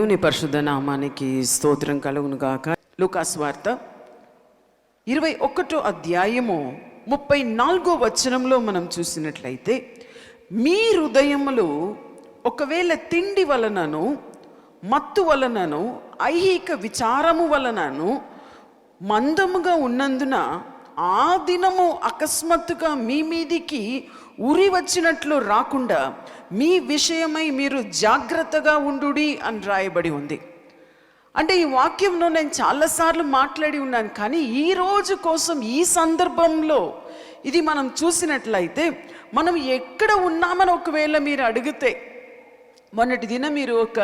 దేవుని పరిశుద్ధ నామానికి స్తోత్రం కలుగును గాక. లూకాసు వార్త 21వ అధ్యాయము 34వ వచనంలో మనం చూసినట్లయితే, మీ హృదయములు ఒకవేళ తిండి వలనను, మత్తు వలనను, ఐహిక విచారము వలనను మందముగా ఉన్నందున ఆ దినము అకస్మాత్తుగా మీ మీదికి ఉరి వచ్చినట్లు రాకుండా మీ విషయమై మీరు జాగ్రత్తగా ఉండుడి అని రాయబడి ఉంది. అంటే ఈ వాక్యంలో నేను చాలాసార్లు మాట్లాడి ఉన్నాను, కానీ ఈ రోజు కోసం ఈ సందర్భంలో ఇది మనం చూసినట్లయితే, మనం ఎక్కడ ఉన్నామని ఒకవేళ మీరు అడిగితే, మొన్నటి దినం మీరు ఒక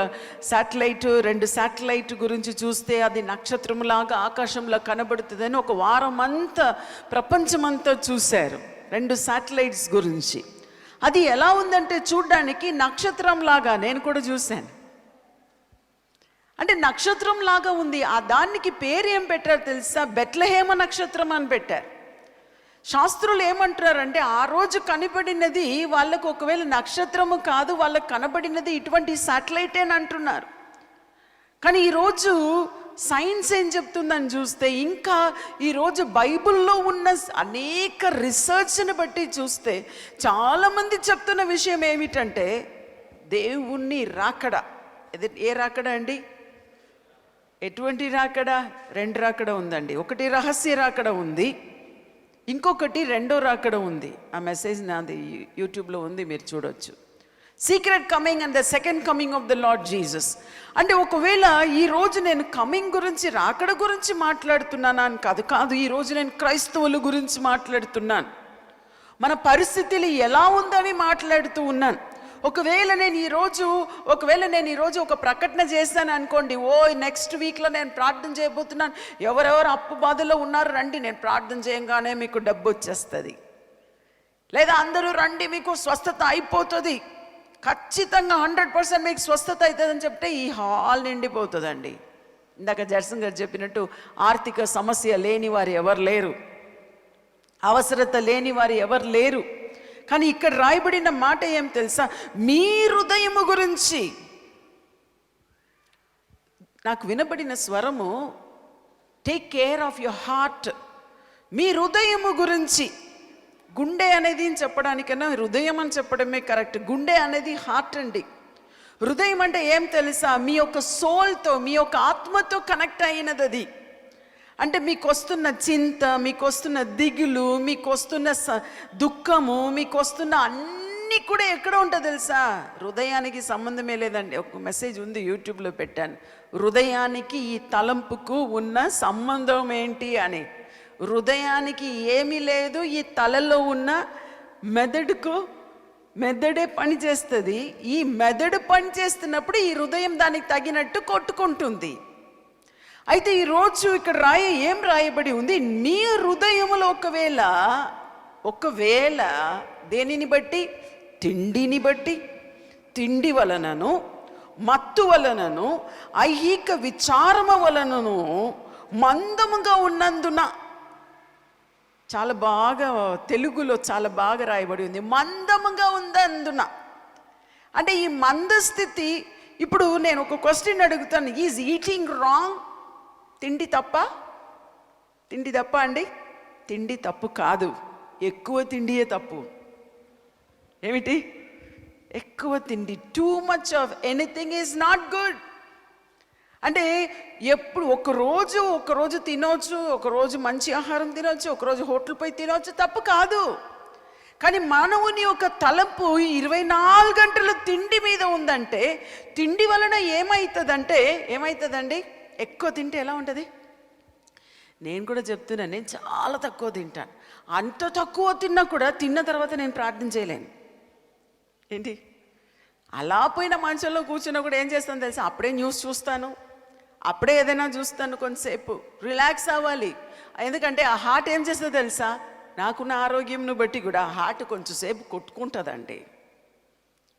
రెండు శాటిలైట్ గురించి చూస్తే అది నక్షత్రంలాగా ఆకాశంలో కనబడుతుందని ఒక వారం అంతా ప్రపంచమంతా చూశారు 2 శాటిలైట్స్ గురించి. అది ఎలా ఉందంటే చూడ్డానికి నక్షత్రంలాగా, నేను కూడా చూశాను. అంటే నక్షత్రం లాగా ఉంది. ఆ దానికి పేరు ఏం పెట్టారు తెలుసా? బెత్లెహేమ నక్షత్రం అని పెట్టారు. శాస్త్రులు ఏమంటారంటే, ఆ రోజు కనబడినది వాళ్ళకు ఒకవేళ నక్షత్రము కాదు, వాళ్ళకు కనబడినది ఇటువంటి శాటిలైట్ అని అంటున్నారు. కానీ ఈరోజు సైన్స్ ఏం చెప్తుందని చూస్తే, ఇంకా ఈరోజు బైబిల్లో ఉన్న అనేక రీసెర్చ్ని బట్టి చూస్తే చాలామంది చెప్తున్న విషయం ఏమిటంటే, దేవుణ్ణి రాకడ. ఏ రాకడ అండి? ఎటువంటి రాకడ? 2 రాకడ ఉందండి. ఒకటి రహస్య రాకడ ఉంది, ఇంకొకటి రెండో రాకడ ఉంది. ఆ మెసేజ్ నాది యూట్యూబ్లో ఉంది, మీరు చూడొచ్చు. Secret coming and the second coming of the lord Jesus. అంటే ఒకవేళ ఈరోజు నేను కమింగ్ గురించి, రాకడ గురించి మాట్లాడుతున్నానా అని కాదు. ఈరోజు నేను క్రైస్తవుల గురించి మాట్లాడుతున్నాను. మన పరిస్థితులు ఎలా ఉందని మాట్లాడుతూ ఉన్నాను. ఒకవేళ నేను ఈరోజు ఒక ప్రకటన చేస్తాను అనుకోండి, నెక్స్ట్ వీక్లో నేను ప్రార్థన చేయబోతున్నాను, ఎవరెవరు అప్పు బాధలో ఉన్నారు రండి, నేను ప్రార్థన చేయగానే మీకు డబ్బు వచ్చేస్తుంది, లేదా అందరూ రండి మీకు స్వస్థత అయిపోతుంది, ఖచ్చితంగా 100% మీకు స్వస్థత అవుతుందని చెప్తే ఈ హాల్ నిండిపోతుందండి. ఇందాక జర్సన్ గారు చెప్పినట్టు ఆర్థిక సమస్య లేని వారు ఎవరు లేరు, అవసరత లేని వారు ఎవరు లేరు. కానీ ఇక్కడ రాయబడిన మాట ఏం తెలుసా? మీ హృదయము గురించి. నాకు వినబడిన స్వరము, take care of your heart. మీ హృదయము గురించి. గుండె అనేది చెప్పడానికన్నా హృదయం అని చెప్పడమే కరెక్ట్. గుండె అనేది హార్ట్ అండి. హృదయం అంటే ఏం తెలుసా? మీ యొక్క సోల్తో, మీ యొక్క ఆత్మతో కనెక్ట్ అయినది అది. అంటే మీకు వస్తున్న చింత, మీకు వస్తున్న దిగులు, మీకు వస్తున్న దుఃఖము, మీకు వస్తున్న అన్నీ కూడా ఎక్కడ ఉంటుంది తెలుసా? హృదయానికి సంబంధమే లేదండి. ఒక మెసేజ్ ఉంది, యూట్యూబ్లో పెట్టాను. హృదయానికి ఈ తలంపుకు ఉన్న సంబంధం ఏంటి అని. హృదయానికి ఏమీ లేదు, ఈ తలలో ఉన్న మెదడే పని చేస్తుంది. ఈ మెదడు పని చేస్తున్నప్పుడు ఈ హృదయం దానికి తగినట్టు కొట్టుకుంటుంది. అయితే ఈరోజు ఇక్కడ ఏం రాయబడి ఉంది? నీ హృదయములో ఒకవేళ దేనిని బట్టి? తిండిని బట్టి, తిండి వలనను, మత్తు వలనను, ఐహిక విచారము వలనను మందముగా ఉన్నందున. చాలా బాగా తెలుగులో చాలా బాగా రాయబడి ఉంది, మందముగా ఉందందున. అంటే ఈ మందస్థితి. ఇప్పుడు నేను ఒక క్వశ్చన్ అడుగుతాను, ఈజ్ ఈటింగ్ రాంగ్? తిండి తప్ప అండి? తిండి తప్పు కాదు, ఎక్కువ తిండియే తప్పు. ఏమిటి? ఎక్కువ తిండి. Too much of anything is not good. అంటే ఎప్పుడు ఒకరోజు తినవచ్చు, ఒకరోజు మంచి ఆహారం తినవచ్చు, ఒకరోజు హోటల్ పోయి తినవచ్చు, తప్పు కాదు. కానీ మానవుని యొక్క తలంపు 24 గంటలు తిండి మీద ఉందంటే, తిండి వలన ఏమవుతుందండి? ఎక్కువ తింటే ఎలా ఉంటుంది? నేను కూడా చెప్తున్నాను, నేను చాలా తక్కువ తింటాను. అంత తక్కువ తిన్నా కూడా తిన్న తర్వాత నేను ప్రార్థన చేయలేను. ఏంటి? అలా పోయిన మంచంలో కూర్చున్నా కూడా ఏం చేస్తాను తెలుసా? అప్పుడే న్యూస్ చూస్తాను, అప్పుడే ఏదైనా చూస్తాను, కొంతసేపు రిలాక్స్ అవ్వాలి. ఎందుకంటే ఆ హార్ట్ ఏం చేస్తుందో తెలుసా? నాకున్న ఆరోగ్యంను బట్టి కూడా ఆ హార్ట్ కొంచెంసేపు కొట్టుకుంటుందండి.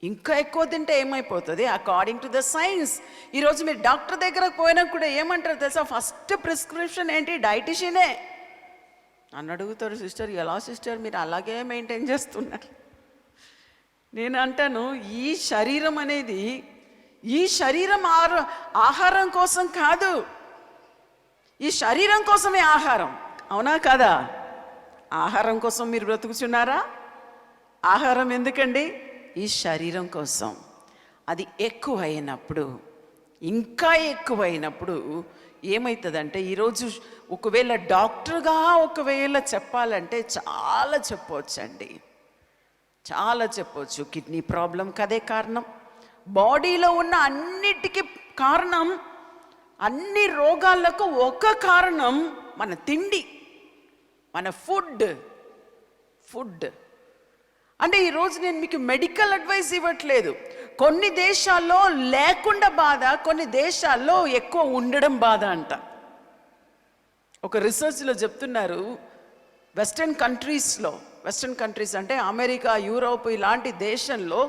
ఇంకా ఎక్కువ తింటే ఏమైపోతుంది? According to the science. ఈరోజు మీరు డాక్టర్ దగ్గరకు పోయినా కూడా ఏమంటారు తెలుసా? ఫస్ట్ ప్రిస్క్రిప్షన్ ఏంటి? డైటిషియనే. నన్ను అడుగుతారు, సిస్టర్ ఎలా సిస్టర్ మీరు అలాగే మెయింటైన్ చేస్తున్నారు? నేను అంటాను, ఈ శరీరం అనేది ఈ శరీరం ఆహారం కోసం కాదు, ఈ శరీరం కోసమే ఆహారం. అవునా కదా? ఆహారం కోసం మీరు బ్రతుకుచున్నారా? ఆహారం ఎందుకండి? ఈ శరీరం కోసం. అది ఎక్కువైనప్పుడు, ఇంకా ఎక్కువైనప్పుడు ఏమవుతుందంటే, ఈరోజు ఒకవేళ డాక్టర్గా ఒకవేళ చెప్పాలంటే చాలా చెప్పవచ్చండి, చాలా చెప్పవచ్చు. కిడ్నీ ప్రాబ్లంకి అదే కారణం, బాడీలో ఉన్న అన్నిటికీ కారణం, అన్ని రోగాలకు ఒక కారణం మన తిండి, మన ఫుడ్. అంటే ఈరోజు నేను మీకు మెడికల్ అడ్వైస్ ఇవ్వట్లేదు. కొన్ని దేశాల్లో లేకుండా బాధ, కొన్ని దేశాల్లో ఎక్కువ ఉండడం బాధ అంట. ఒక రీసెర్చ్లో చెప్తున్నారు, వెస్టర్న్ కంట్రీస్ అంటే అమెరికా, యూరోప్ ఇలాంటి దేశంలో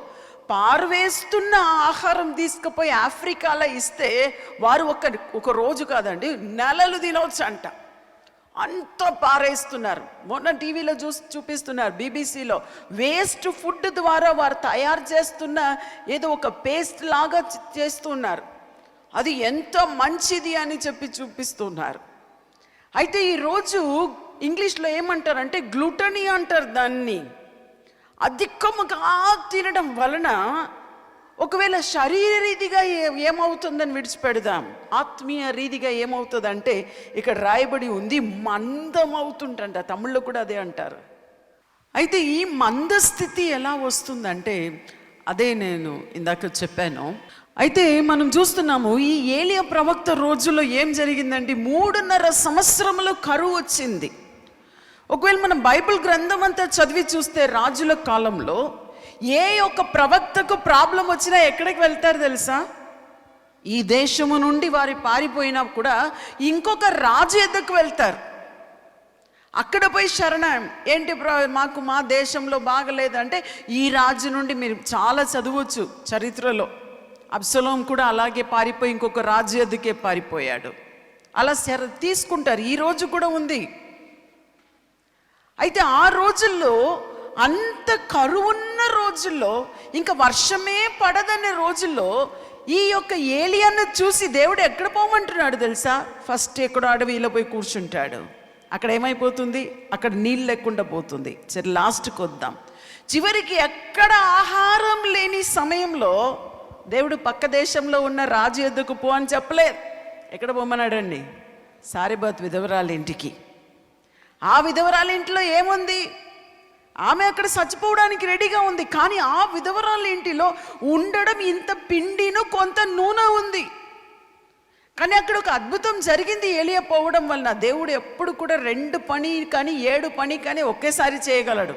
పారవేస్తున్న ఆహారం తీసుకుపోయి ఆఫ్రికాలో ఇస్తే వారు ఒక రోజు కాదండి, నెలలు తినవచ్చు అంట. అంత పారేస్తున్నారు. మొన్న టీవీలో చూపిస్తున్నారు, బీబీసీలో. వేస్ట్ ఫుడ్ ద్వారా వారు తయారు చేస్తున్న ఏదో ఒక పేస్ట్ లాగా చేస్తున్నారు. అది ఎంత మంచిది అని చెప్పి చూపిస్తున్నారు. అయితే ఈరోజు ఇంగ్లీష్లో ఏమంటారంటే గ్లూటనీ అంటారు దాన్ని. అధికముగా తినడం వలన ఒకవేళ శరీర రీతిగా ఏమవుతుందని విడిచిపెడదాం, ఆత్మీయ రీతిగా ఏమవుతుందంటే ఇక్కడ రాయబడి ఉంది, మందం అవుతుంటంట. తమిళ్లో కూడా అదే అంటారు. అయితే ఈ మందస్థితి ఎలా వస్తుందంటే అదే నేను ఇందాక చెప్పాను. అయితే మనం చూస్తున్నాము, ఈ ఏలియా ప్రవక్త రోజుల్లో ఏం జరిగిందంటే 3.5 సంవత్సరములు కరువు వచ్చింది. ఒకవేళ మనం బైబిల్ గ్రంథం అంతా చదివి చూస్తే రాజుల కాలంలో ఏ ఒక్క ప్రవక్తకు ప్రాబ్లం వచ్చినా ఎక్కడికి వెళ్తారు తెలుసా? ఈ దేశము నుండి వారి పారిపోయినా కూడా ఇంకొక రాజు ఎద్దకు వెళ్తారు. అక్కడ పోయి శరణం, ఏంటి మాకు మా దేశంలో బాగలేదంటే ఈ రాజు నుండి మీరు చాలా చదవచ్చు చరిత్రలో. అబ్సలోం కూడా అలాగే పారిపోయి ఇంకొక రాజు ఎద్దుకే పారిపోయాడు. అలా తీసుకుంటారు. ఈ రోజు కూడా ఉంది. అయితే ఆ రోజుల్లో, అంత కరువున్న రోజుల్లో, ఇంకా వర్షమే పడదనే రోజుల్లో ఈ యొక్క ఏలియాను చూసి దేవుడు ఎక్కడ పోమంటున్నాడు తెలుసా? ఫస్ట్ ఎక్కడో అడవిలో పోయి కూర్చుంటాడు. అక్కడ ఏమైపోతుంది? అక్కడ నీళ్ళు లేకుండా పోతుంది. సరే, లాస్ట్కి వద్దాం. చివరికి ఎక్కడ ఆహారం లేని సమయంలో దేవుడు పక్క దేశంలో ఉన్న రాజు ఎద్దుకు పో అని చెప్పలేదు. ఎక్కడ పోమన్నాడండి? సారెబాత్ విధవరాలి ఇంటికి. ఆ విధవరాలి ఇంట్లో ఏముంది? ఆమె అక్కడ చచ్చిపోవడానికి రెడీగా ఉంది. కానీ ఆ విధవరాలి ఇంటిలో ఉండడం ఇంత పిండిను కొంత నూనె ఉంది. కానీ అక్కడ ఒక అద్భుతం జరిగింది ఏలియా పోవడం వలన. దేవుడు ఎప్పుడు కూడా 2 పని కానీ 7 పని కానీ ఒకేసారి చేయగలడు.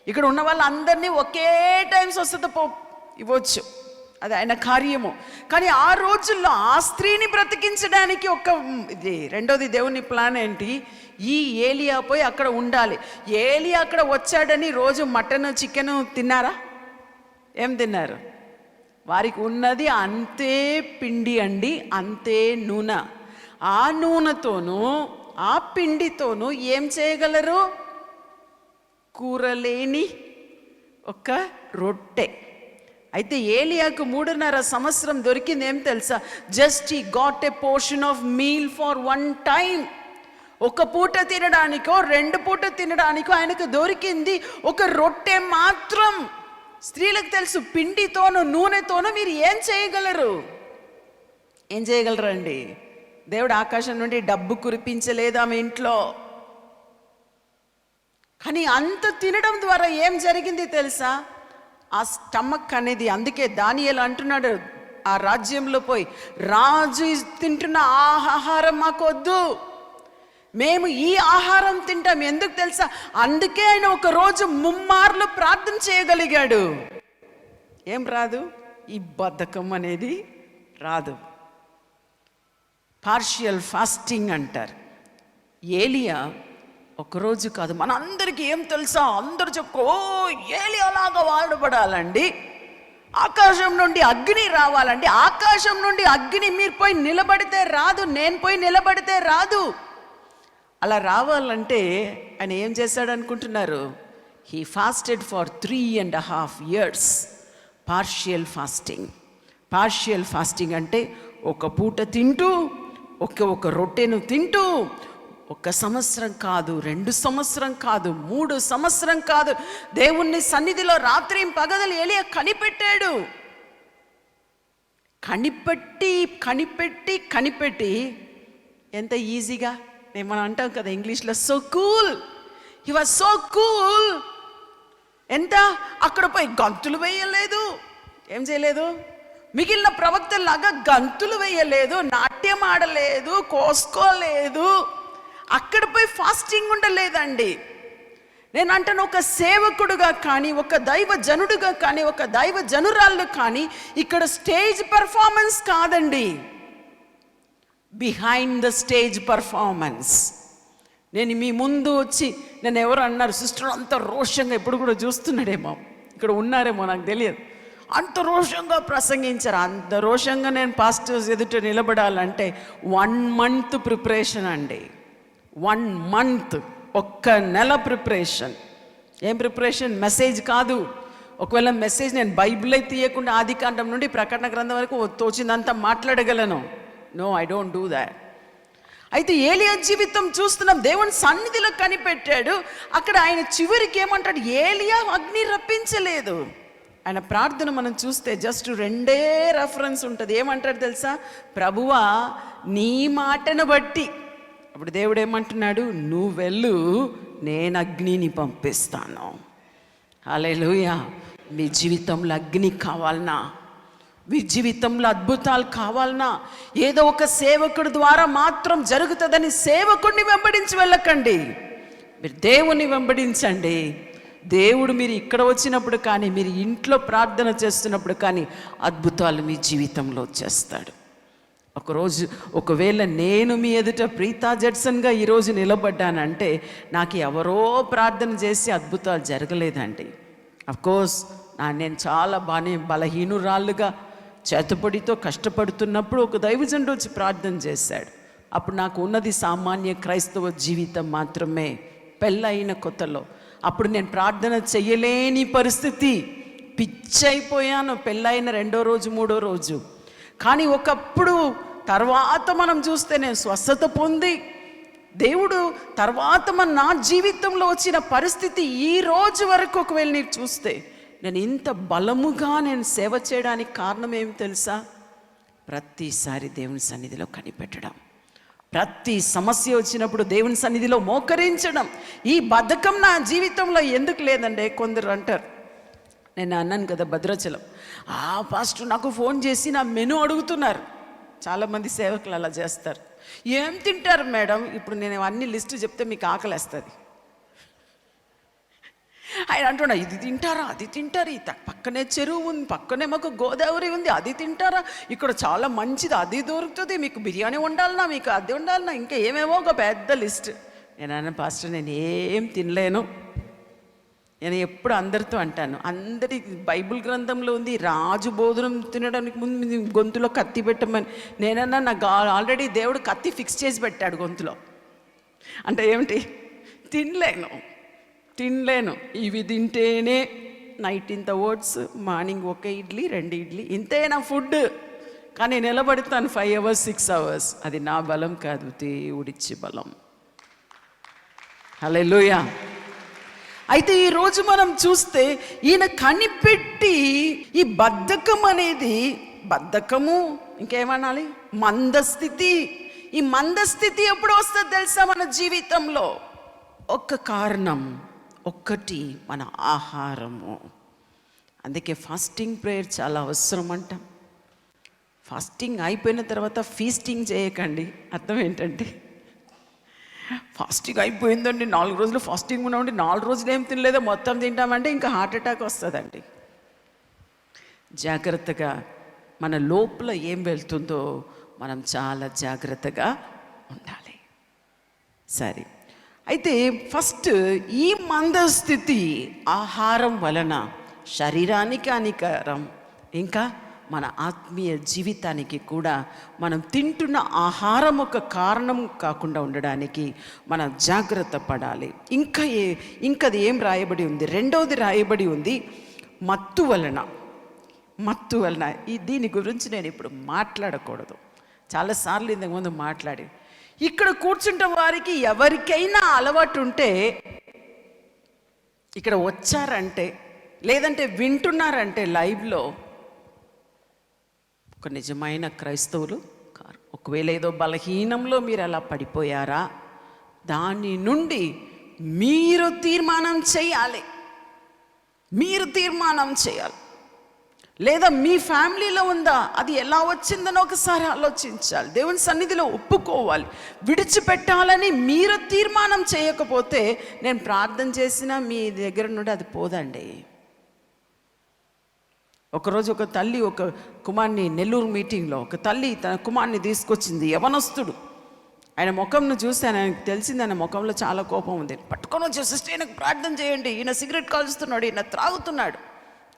ఇక్కడ ఉన్న వాళ్ళందరినీ ఒకే టైం స్వస్థత ఇవ్వచ్చు, అది ఆయన కార్యము. కానీ ఆ రోజుల్లో ఆ స్త్రీని బ్రతికించడానికి ఇది రెండోది దేవుని ప్లాన్ ఏంటి? ఈ ఏలియా పోయి అక్కడ ఉండాలి. ఏలియా అక్కడ వచ్చాడని రోజు మటన్ చికెన్ తిన్నారా? ఏం తిన్నారు? వారికి ఉన్నది అంతే పిండి అండి, అంతే నూనె. ఆ నూనెతోనూ ఆ పిండితోనూ ఏం చేయగలరు? కూరలేని ఒక రొట్టె. అయితే ఏలియాకు 3.5 సంవత్సరం దొరికింది. ఏం తెలుసా? Just he got a portion of meal for 1 time. ఒక పూట తినడానికో 2 పూట తినడానికో ఆయనకు దొరికింది ఒక రొట్టె మాత్రం. స్త్రీలకు తెలుసు, పిండితోనూ నూనెతోనూ మీరు ఏం చేయగలరు? ఏం చేయగలరండి? దేవుడు ఆకాశం నుండి డబ్బు కురిపించలేదు ఆమె ఇంట్లో. కానీ అంత తినడం ద్వారా ఏం జరిగింది తెలుసా? ఆ స్టమక్ అనేది, అందుకే దానియేలు అంటున్నాడు ఆ రాజ్యంలో పోయి, రాజు తింటున్న ఆహారం మాకు వద్దు, మేము ఈ ఆహారం తింటాం. ఎందుకు తెలుసా? అందుకే ఆయన ఒక రోజు 3 మార్లు ప్రార్థన చేయగలిగాడు. ఏం రాదు? ఈ బద్ధకం అనేది రాదు. పార్షియల్ ఫాస్టింగ్ అంటారు. ఏలియా ఒకరోజు కాదు, మనందరికీ ఏం తెలుసా? అందరూ చెప్పుకో, ఏలియా లాగా వాడబడాలండి, ఆకాశం నుండి అగ్ని రావాలండి. ఆకాశం నుండి అగ్ని మీరు పోయి నిలబడితే రాదు, నేను పోయి నిలబడితే రాదు. అలా రావాలంటే ఆయన ఏం చేశాడు అనుకుంటున్నారు? He fasted for 3.5 years. Partial fasting. Partial fasting అంటే ఒక పూట తింటూ ఒక రొట్టెను తింటూ 1 సంవత్సరం కాదు, 2 సంవత్సరం కాదు, 3 సంవత్సరం కాదు, దేవుణ్ణి సన్నిధిలో రాత్రి పగలు ఏలియా కనిపెట్టాడు. కనిపెట్టి ఎంత ఈజీగా మనం అంటాం కదా ఇంగ్లీష్లో, so cool, he was so cool. ఎంత అక్కడ పోయి గంతులు వేయలేదు, ఏం చేయలేదు, మిగిలిన ప్రవక్తల్లాగా గంతులు వేయలేదు, నాట్యం ఆడలేదు, కోసుకోలేదు, అక్కడ పోయి ఫాస్టింగ్ ఉండలేదండి. నేను అంటాను, ఒక సేవకుడుగా కానీ, ఒక దైవ జనుడుగా కానీ, ఒక దైవ జనురాళ్ళు కానీ ఇక్కడ స్టేజ్ పర్ఫార్మెన్స్ కాదండి, బిహైండ్ ద స్టేజ్ పర్ఫార్మెన్స్. నేను మీ ముందు వచ్చి, నేను ఎవరు అన్నారు, సిస్టర్ అంత రోషంగా, ఎప్పుడు కూడా చూస్తున్నాడేమో, ఇక్కడ ఉన్నారేమో నాకు తెలియదు, అంత రోషంగా ప్రసంగించారు. అంత రోషంగా నేను పాస్టర్స్ ఎదుట నిలబడాలంటే 1 month ప్రిపరేషన్ అండి. 1 month, 1 నెల ప్రిపరేషన్. ఏం ప్రిపరేషన్? మెసేజ్ కాదు. ఒకవేళ మెసేజ్ నేను బైబిలే తీయకుండా ఆదికాండం నుండి ప్రకటన గ్రంథం వరకు తోచిందంతా మాట్లాడగలను. No, I don't do that. అయితే ఏలియా జీవితం చూస్తున్నాం, దేవుని సన్నిధిలో కనిపెట్టాడు. అక్కడ ఆయన చివరికి ఏమంటాడు, ఏలియా అగ్ని రప్పించలేదు. ఆయన ప్రార్థన మనం చూస్తే జస్ట్ 2 రెఫరెన్స్ ఉంటుంది. ఏమంటాడు తెలుసా? ప్రభువా నీ మాటను బట్టి. అప్పుడు దేవుడు ఏమంటున్నాడు, నువ్వు వెళ్ళు, నేను అగ్నిని పంపిస్తాను. హల్లెలూయా. మీ జీవితంలో అగ్ని కావాలనా? మీ జీవితంలో అద్భుతాలు కావాలనా? ఏదో ఒక సేవకుడి ద్వారా మాత్రం జరుగుతుందని సేవకుడిని వెంబడించి వెళ్ళకండి, మీరు దేవుని వెంబడించండి. దేవుడు మీరు ఇక్కడ వచ్చినప్పుడు కానీ, మీరు ఇంట్లో ప్రార్థన చేస్తున్నప్పుడు కానీ అద్భుతాలు మీ జీవితంలో వచ్చేస్తాడు. ఒకరోజు ఒకవేళ నేను మీ ఎదుట ప్రీతా జడ్సన్గా ఈరోజు నిలబడ్డానంటే నాకు ఎవరో ప్రార్థన చేసి అద్భుతాలు జరగలేదండి. అఫ్కోర్స్ నేను చాలా బలహీనురాళ్ళుగా చేతపడితో కష్టపడుతున్నప్పుడు ఒక దైవజనుడు వచ్చి ప్రార్థన చేశాడు. అప్పుడు నాకు ఉన్నది సామాన్య క్రైస్తవ జీవితం మాత్రమే, పెళ్ళైన కొత్తలో. అప్పుడు నేను ప్రార్థన చెయ్యలేని పరిస్థితి, పిచ్చైపోయాను పెళ్ళైన 2వ రోజు 3వ రోజు. కానీ ఒకప్పుడు తర్వాత మనం చూస్తే నేను స్వస్థత పొంది, దేవుడు తర్వాత నా జీవితంలో వచ్చిన పరిస్థితి ఈ రోజు వరకు ఒకవేళ నీకు చూస్తే, నేను ఇంత బలముగా నేను సేవ చేయడానికి కారణం ఏమి తెలుసా? ప్రతిసారి దేవుని సన్నిధిలో కనిపెట్టడం, ప్రతి సమస్య వచ్చినప్పుడు దేవుని సన్నిధిలో మోకరించడం. ఈ బద్ధకం నా జీవితంలో ఎందుకు లేదండి? కొందరు అంటారు, నేను అన్నాను కదా భద్రాచలం, పాస్టర్ నాకు ఫోన్ చేసి నా మెనూ అడుగుతున్నారు. చాలామంది సేవకులు అలా చేస్తారు. ఏం తింటారు మేడం? ఇప్పుడు నేను అన్ని లిస్టు చెప్తే మీకు ఆకలేస్తుంది. ఆయన అంటున్నా, ఇది తింటారా, అది తింటారు, పక్కనే చెరువు ఉంది, పక్కనే మాకు గోదావరి ఉంది, అది తింటారా, ఇక్కడ చాలా మంచిది అది దొరుకుతుంది, మీకు బిర్యానీ వండాలన్నా, మీకు అది వండాలన్నా, ఇంకా ఏమేమో ఒక పెద్ద లిస్ట్. నేను అన్న పాస్టర్ నేను ఏం తినలేను. నేను ఎప్పుడు అందరితో అంటాను, అందరి బైబిల్ గ్రంథంలో ఉంది రాజు భోజనం తినడానికి ముందు గొంతులో కత్తి పెట్టమని. నేనన్నా నాకు ఆల్రెడీ దేవుడు కత్తి ఫిక్స్ చేసి పెట్టాడు గొంతులో. అంటే ఏమిటి? తినలేను, ఇవి తింటేనే నైట్ ఇంత ఓట్స్, మార్నింగ్ 1 ఇడ్లీ 2 ఇడ్లీ, ఇంతే నా ఫుడ్. కానీ నిలబడతాను 5 hours 6 hours. అది నా బలం కాదు, దేవుడిచ్చే బలం. హల్లెలూయా. అయితే ఈరోజు మనం చూస్తే ఈయన కనిపెట్టి, ఈ బద్ధకము ఇంకేమనాలి, మందస్థితి. ఈ మందస్థితి ఎప్పుడు వస్తుంది తెలుసా మన జీవితంలో? కారణం ఒక్కటి, మన ఆహారము. అందుకే ఫాస్టింగ్ ప్రేయర్ చాలా అవసరం అంట. ఫాస్టింగ్ అయిపోయిన తర్వాత ఫీస్టింగ్ చేయకండి. అర్థం ఏంటంటే, ఫాస్టింగ్ అయిపోయిందండి 4 రోజులు ఫాస్టింగ్ ఉన్నామండి, 4 రోజులు ఏం తినలేదో మొత్తం తింటామంటే ఇంకా హార్ట్ అటాక్ వస్తుందండి. జాగ్రత్తగా మన లోపల ఏం వెళ్తుందో మనం చాలా జాగ్రత్తగా ఉండాలి. సరే, అయితే ఫస్ట్ ఈ మందస్థితి ఆహారం వలన శరీరానికి హానికరం, ఇంకా మన ఆత్మీయ జీవితానికి కూడా మనం తింటున్న ఆహారం ఒక కారణం కాకుండా ఉండడానికి మనం జాగ్రత్త పడాలి. ఇంకది ఏం రాయబడి ఉంది? 2వది రాయబడి ఉంది, మత్తు వలన. మత్తు వలన దీని గురించి నేను ఇప్పుడు మాట్లాడకూడదు. చాలాసార్లు ఇంతకుముందు మాట్లాడి, ఇక్కడ కూర్చుంటే వారికి ఎవరికైనా అలవాటు ఉంటే, ఇక్కడ వచ్చారంటే లేదంటే వింటున్నారంటే లైవ్లో, ఒక నిజమైన క్రైస్తవులు కారు. ఒకవేళ ఏదో బలహీనంలో మీరు అలా పడిపోయారా, దాని నుండి మీరు తీర్మానం చేయాలి. మీరు తీర్మానం చేయాలి. లేదా మీ ఫ్యామిలీలో ఉందా, అది ఎలా వచ్చిందని ఒకసారి ఆలోచించాలి. దేవుని సన్నిధిలో ఒప్పుకోవాలి. విడిచిపెట్టాలని మీరు తీర్మానం చేయకపోతే నేను ప్రార్థన చేసినా మీ దగ్గర నుండి అది పోదండి. ఒకరోజు ఒక తల్లి ఒక కుమార్ని, నెల్లూరు మీటింగ్లో ఒక తల్లి తన కుమార్ని తీసుకొచ్చింది. యవనస్తుడు. ఆయన ముఖంను చూస్తే ఆయనకు తెలిసింది ఆయన ముఖంలో చాలా కోపం ఉంది. పట్టుకొని వచ్చి, సిస్టర్ ఈయనకు ప్రార్థన చేయండి, ఈయన సిగరెట్ కాలుస్తున్నాడు, ఈయన త్రాగుతున్నాడు.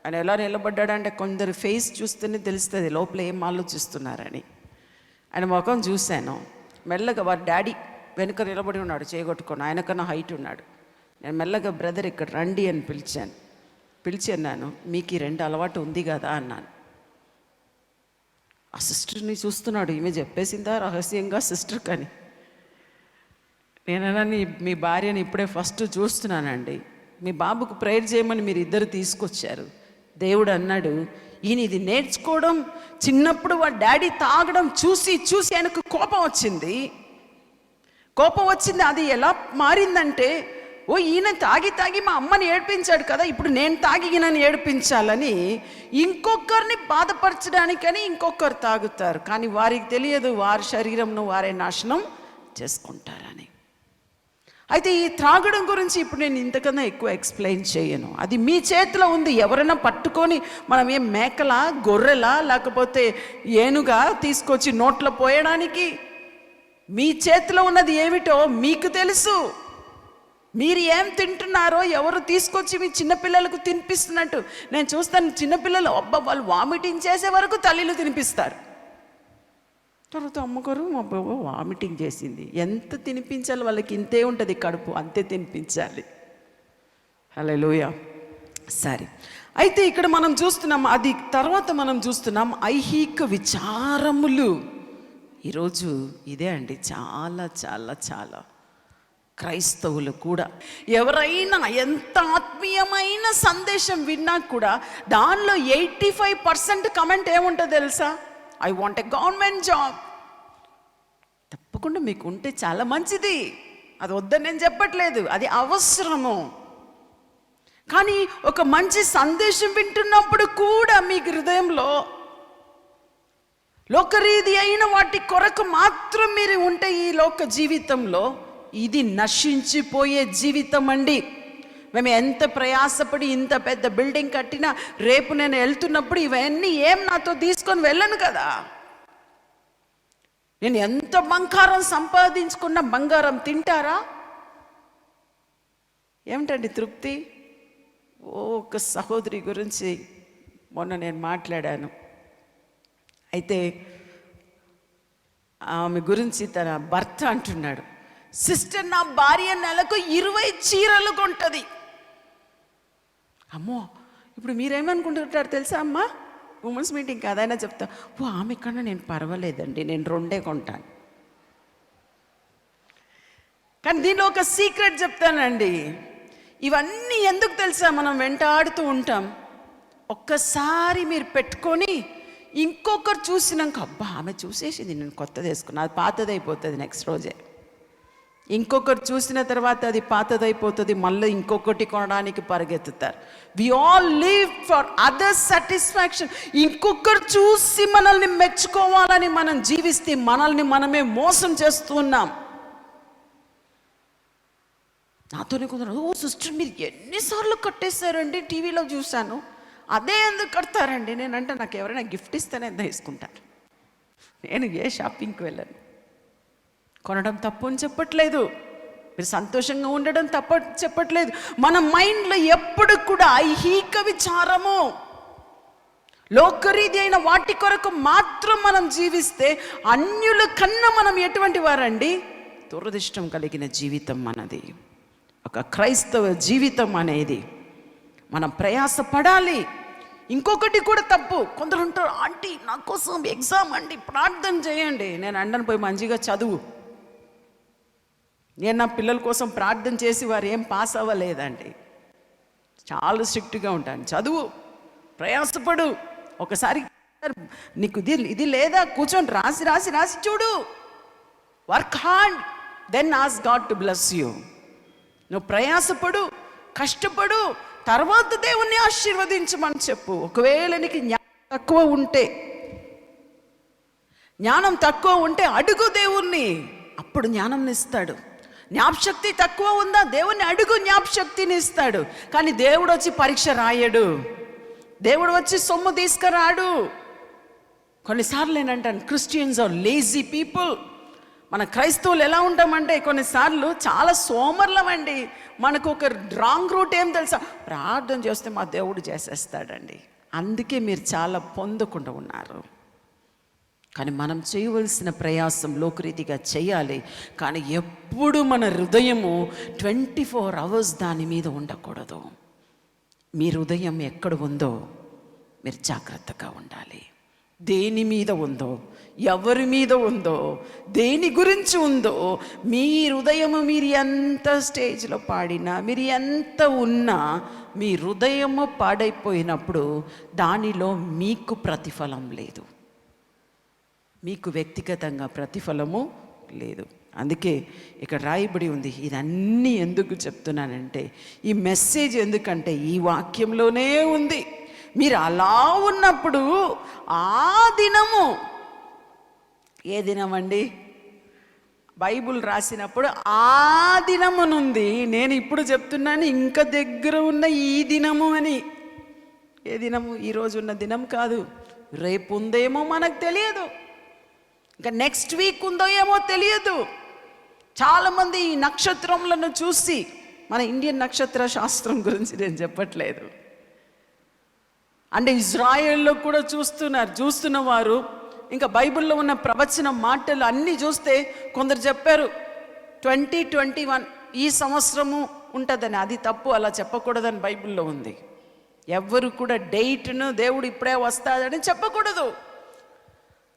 ఆయన ఎలా నిలబడ్డాడంటే కొందరు ఫేస్ చూస్తేనే తెలుస్తుంది లోపల ఏం ఆలోచిస్తున్నారని. ఆయన ముఖం చూశాను. మెల్లగా వారి డాడీ వెనుక నిలబడి ఉన్నాడు, చేయగొట్టుకొని. ఆయనకన్నా హైట్ ఉన్నాడు. నేను మెల్లగా బ్రదర్ ఇక్కడ రండి అని పిలిచి అన్నాను, మీకు ఈ 2 అలవాటు ఉంది కదా అన్నాను. ఆ సిస్టర్ని చూస్తున్నాడు. ఈమె చెప్పేసిందా రహస్యంగా సిస్టర్ కానీ. నేనన్నా మీ భార్యని ఇప్పుడే ఫస్ట్ చూస్తున్నానండి, మీ బాబుకు ప్రేయర్ చేయమని మీరు ఇద్దరు తీసుకొచ్చారు. దేవుడు అన్నాడు, ఈయన ఇది నేర్చుకోవడం, చిన్నప్పుడు వాడు డాడీ తాగడం చూసి ఆయనకు కోపం వచ్చింది. అది ఎలా మారిందంటే, ఈయన తాగి మా అమ్మని ఏడిపించాడు కదా, ఇప్పుడు నేను తాగి ఈయనని ఏడిపించాలని ఇంకొకరిని బాధపరచడానికని ఇంకొకరు తాగుతారు. కానీ వారికి తెలియదు వారి శరీరంను వారే నాశనం చేసుకుంటారని. అయితే ఈ త్రాగడం గురించి ఇప్పుడు నేను ఇంతకన్నా ఎక్కువ ఎక్స్ప్లెయిన్ చేయను. అది మీ చేతిలో ఉంది. ఎవరైనా పట్టుకొని, మనం ఏం మేకలా, గొర్రెలా, లేకపోతే ఏనుగా తీసుకొచ్చి నోట్లో పోయడానికి? మీ చేతిలో ఉన్నది ఏమిటో మీకు తెలుసు. మీరు ఏం తింటున్నారో ఎవరు తీసుకొచ్చి మీ చిన్నపిల్లలకు తినిపిస్తున్నట్టు నేను చూస్తాను. చిన్నపిల్లలు వాళ్ళు వామిటింగ్ చేసే వరకు తల్లిలు తినిపిస్తారు. తర్వాత అమ్మగారు మా బాబు వామిటింగ్ చేసింది. ఎంత తినిపించాలి వాళ్ళకి? ఇంతే ఉంటుంది కడుపు, అంతే తినిపించాలి. హల్లెలూయా. సరే, అయితే ఇక్కడ మనం చూస్తున్నాం, అది తర్వాత మనం చూస్తున్నాం ఐహిక విచారములు. ఈరోజు ఇదే అండి చాలా చాలా చాలా క్రైస్తవులు కూడా, ఎవరైనా ఎంత ఆత్మీయమైన సందేశం విన్నా కూడా దానిలో 85% కమెంట్ ఏముంటుందో తెలుసా? I want a government job. తప్పకుండా మీకు ఉంటే చాలా మంచిది, అది వద్దని నేను చెప్పట్లేదు, అది అవసరము. కానీ ఒక మంచి సందేశం వింటున్నప్పుడు కూడా మీకు హృదయంలో లోకరీతి అయిన వాటి కొరకు మాత్రం మీరు ఉంటే ఈ లోక జీవితంలో, ఇది నశించిపోయే జీవితం అండి. మేము ఎంత ప్రయాసపడి ఇంత పెద్ద బిల్డింగ్ కట్టినా రేపు నేను వెళ్తున్నప్పుడు ఇవన్నీ ఏం నాతో తీసుకొని వెళ్ళను కదా. నేను ఎంత బంగారం సంపాదించుకున్న బంగారం తింటారా? ఏమిటండి తృప్తి? ఒక సహోదరి గురించి మొన్న నేను మాట్లాడాను. అయితే ఆమె గురించి తన భర్త అంటున్నాడు, సిస్టర్ నా భార్య నెలకు 20 చీరలు కొంటది. అమ్మో, ఇప్పుడు మీరేమనుకుంటుంటారు తెలుసా అమ్మా? ఉమెన్స్ మీటింగ్ కాదైనా చెప్తా, ఆమె కన్నా నేను పర్వాలేదండి, నేను 2 కొంటాను. కానీ దీనిలో ఒక సీక్రెట్ చెప్తానండి. ఇవన్నీ ఎందుకు తెలుసా మనం వెంటాడుతూ ఉంటాం? ఒక్కసారి మీరు పెట్టుకొని ఇంకొకరు చూసినాక, అబ్బా ఆమె చూసేసింది, నేను కొత్తది వేసుకున్నా, అది పాతది అయిపోతుంది నెక్స్ట్ రోజే. ఇంకొకరు చూసిన తర్వాత అది పాతదైపోతుంది, మళ్ళీ ఇంకొకటి కొనడానికి పరిగెత్తుతారు. We all live for others satisfaction. ఇంకొకరు చూసి మనల్ని మెచ్చుకోవాలని మనం జీవిస్తే మనల్ని మనమే మోసం చేస్తున్నాం. నాతోనే కొందరు, సిస్టర్ మీరు ఎన్నిసార్లు కట్టేశారండి, టీవీలో చూశాను. అదే ఎందుకు కడతారండి? నేనంటే నాకు ఎవరైనా గిఫ్ట్ ఇస్తేనే ఎంత తీసుకుంటాను. నేను ఏ షాపింగ్కి వెళ్ళను. కొనడం తప్పు అని చెప్పట్లేదు, మీరు సంతోషంగా ఉండడం తప్పు చెప్పట్లేదు. మన మైండ్లో ఎప్పుడు కూడా ఐహిక విచారము, లోకరీతి అయిన వాటి కొరకు మాత్రం మనం జీవిస్తే అన్యుల కన్నా మనం ఎటువంటి వారండి? దురదృష్టం కలిగిన జీవితం మనది. ఒక క్రైస్తవ జీవితం అనేది మనం ప్రయాసపడాలి. ఇంకొకటి కూడా తప్పు. కొందరు ఉంటారు, ఆంటీ నా కోసం ఎగ్జామ్ అండి ప్రార్థన చేయండి. నేను అండను పోయి మంచిగా చదువు. నేను నా పిల్లల కోసం ప్రార్థన చేసి వారు ఏం పాస్ అవ్వలేదండి. చాలా స్ట్రిక్ట్గా ఉంటాను. చదువు, ప్రయాసపడు. ఒకసారి నీకు ఇది లేదా కూర్చొని రాసి రాసి రాసి చూడు. Work hard, then ask God to bless you. నువ్వు ప్రయాసపడు, కష్టపడు, తర్వాత దేవుణ్ణి ఆశీర్వదించమని చెప్పు. ఒకవేళ నీకు జ్ఞానం తక్కువ ఉంటే అడుగు దేవుణ్ణి, అప్పుడు జ్ఞానం ఇస్తాడు. జ్ఞాపశక్తి తక్కువ ఉందా, దేవుణ్ణి అడుగు, జ్ఞాపశక్తిని ఇస్తాడు. కానీ దేవుడు వచ్చి పరీక్ష రాయడు, దేవుడు వచ్చి సొమ్ము తీసుకురాడు. కొన్నిసార్లు నేనంటాను, క్రిస్టియన్స్ ఆర్ లేజీ పీపుల్. మన క్రైస్తవులు ఎలా ఉంటామంటే కొన్నిసార్లు చాలా సోమర్లమండి. మనకు ఒక రాంగ్ రూట్ ఏం తెలుసా, ప్రార్థన చేస్తే మా దేవుడు చేసేస్తాడండి. అందుకే మీరు చాలా పొందకుండా ఉన్నారు. కానీ మనం చేయవలసిన ప్రయాసం లోకరీతిగా చేయాలి. కానీ ఎప్పుడు మన హృదయము 24 hours దాని మీద ఉండకూడదు. మీ హృదయం ఎక్కడ ఉందో మీరు జాగ్రత్తగా ఉండాలి. దేని మీద ఉందో, ఎవరి మీద ఉందో, దేని గురించి ఉందో, మీ హృదయము మీరు ఎంత స్టేజ్లో పాడినా, మీరు ఎంత ఉన్నా, మీ హృదయము పాడైపోయినప్పుడు దానిలో మీకు ప్రతిఫలం లేదు, మీకు వ్యక్తిగతంగా ప్రతిఫలము లేదు. అందుకే ఇక్కడ రాయబడి ఉంది. ఇదన్నీ ఎందుకు చెప్తున్నానంటే, ఈ మెసేజ్ ఎందుకంటే ఈ వాక్యంలోనే ఉంది. మీరు అలా ఉన్నప్పుడు ఆ దినము, ఏ దినం అండి? బైబుల్ రాసినప్పుడు ఆ దినమునుంది. నేను ఇప్పుడు చెప్తున్నాను ఇంకా దగ్గర ఉన్న ఈ దినము అని. ఏ దినము? ఈరోజు ఉన్న దినం కాదు. రేపు ఉందేమో మనకు తెలియదు, ఇంకా నెక్స్ట్ వీక్ ఉందో ఏమో తెలియదు. చాలామంది ఈ నక్షత్రములను చూసి, మన ఇండియన్ నక్షత్ర శాస్త్రం గురించి నేను చెప్పట్లేదు, అంటే ఇజ్రాయెల్లో కూడా చూస్తున్న వారు ఇంకా బైబిల్లో ఉన్న ప్రవచన మాటలు అన్నీ చూస్తే కొందరు చెప్పారు 2021 ఈ సంవత్సరము ఉంటుందని. అది తప్పు, అలా చెప్పకూడదని బైబిల్లో ఉంది. ఎవ్వరు కూడా డేట్ను దేవుడు ఇప్పుడే వస్తాడని చెప్పకూడదు.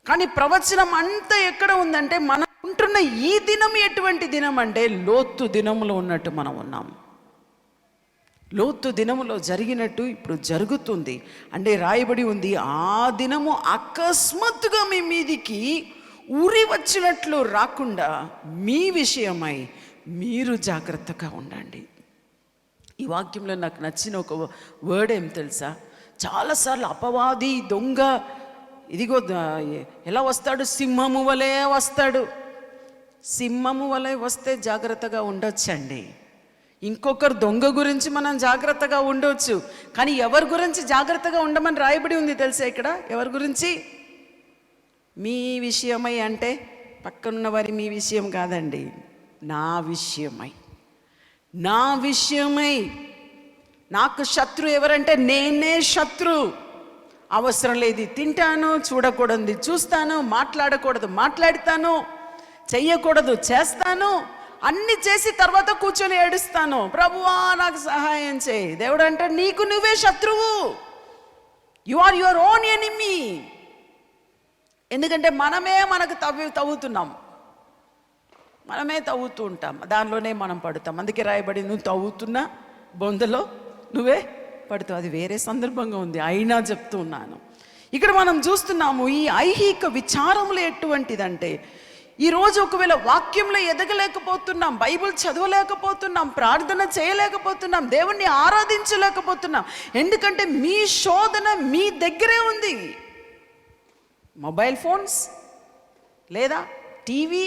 కానీ ప్రవచనం అంతా ఎక్కడ ఉందంటే, మనం ఉంటున్న ఈ దినం ఎటువంటి దినం అంటే లోతు దినములో ఉన్నట్టు మనం ఉన్నాం. లోతు దినములో జరిగినట్టు ఇప్పుడు జరుగుతుంది. అంటే రాయబడి ఉంది, ఆ దినము అకస్మాత్తుగా మీ మీదికి ఊరి వచ్చినట్లు రాకుండా మీ విషయమై మీరు జాగ్రత్తగా ఉండండి. ఈ వాక్యంలో నాకు నచ్చిన ఒక వర్డ్ ఏం తెలుసా? చాలాసార్లు అపవాది, దొంగ, ఇదిగో ఎలా వస్తాడు? సింహము వలె వస్తాడు. సింహము వలె వస్తే జాగ్రత్తగా ఉండొచ్చండి. ఇంకొకరు దొంగ గురించి మనం జాగ్రత్తగా ఉండవచ్చు, కానీ ఎవరి గురించి జాగ్రత్తగా ఉండమని రాయబడి ఉంది తెలుసా ఇక్కడ? ఎవరి గురించి? మీ విషయమై అంటే పక్కనున్న వారి మీ విషయం కాదండి, నా విషయమై. నా విషయమై. నాకు శత్రు ఎవరంటే నేనే శత్రు. అవసరం లేదు తింటాను, చూడకూడదు చూస్తాను, మాట్లాడకూడదు మాట్లాడతాను, చెయ్యకూడదు చేస్తాను, అన్ని చేసి తర్వాత కూర్చొని ఏడుస్తాను, ప్రభువా నాకు సహాయం చేయి. దేవుడు అంటే నీకు నువ్వే శత్రువు. You are your own enemy. ఎందుకంటే మనమే మనకు తవ్వుతున్నాం, మనమే తవ్వుతూ ఉంటాం, దానిలోనే మనం పడుతాం. అందుకే రాయబడి, నువ్వు తవ్వుతున్న బొందలో నువ్వే పడుతావు. అది వేరే సందర్భంగా ఉంది, అయినా చెప్తూ ఉన్నాను. ఇక్కడ మనం చూస్తున్నాము ఈ ఐహిక విచారములు ఎటువంటిదంటే, ఈరోజు ఒకవేళ వాక్యంలో ఎదగలేకపోతున్నాం, బైబిల్ చదవలేకపోతున్నాం, ప్రార్థన చేయలేకపోతున్నాం, దేవుణ్ణి ఆరాధించలేకపోతున్నాం. ఎందుకంటే మీ శోధన మీ దగ్గరే ఉంది. మొబైల్ ఫోన్స్ లేదా టీవీ,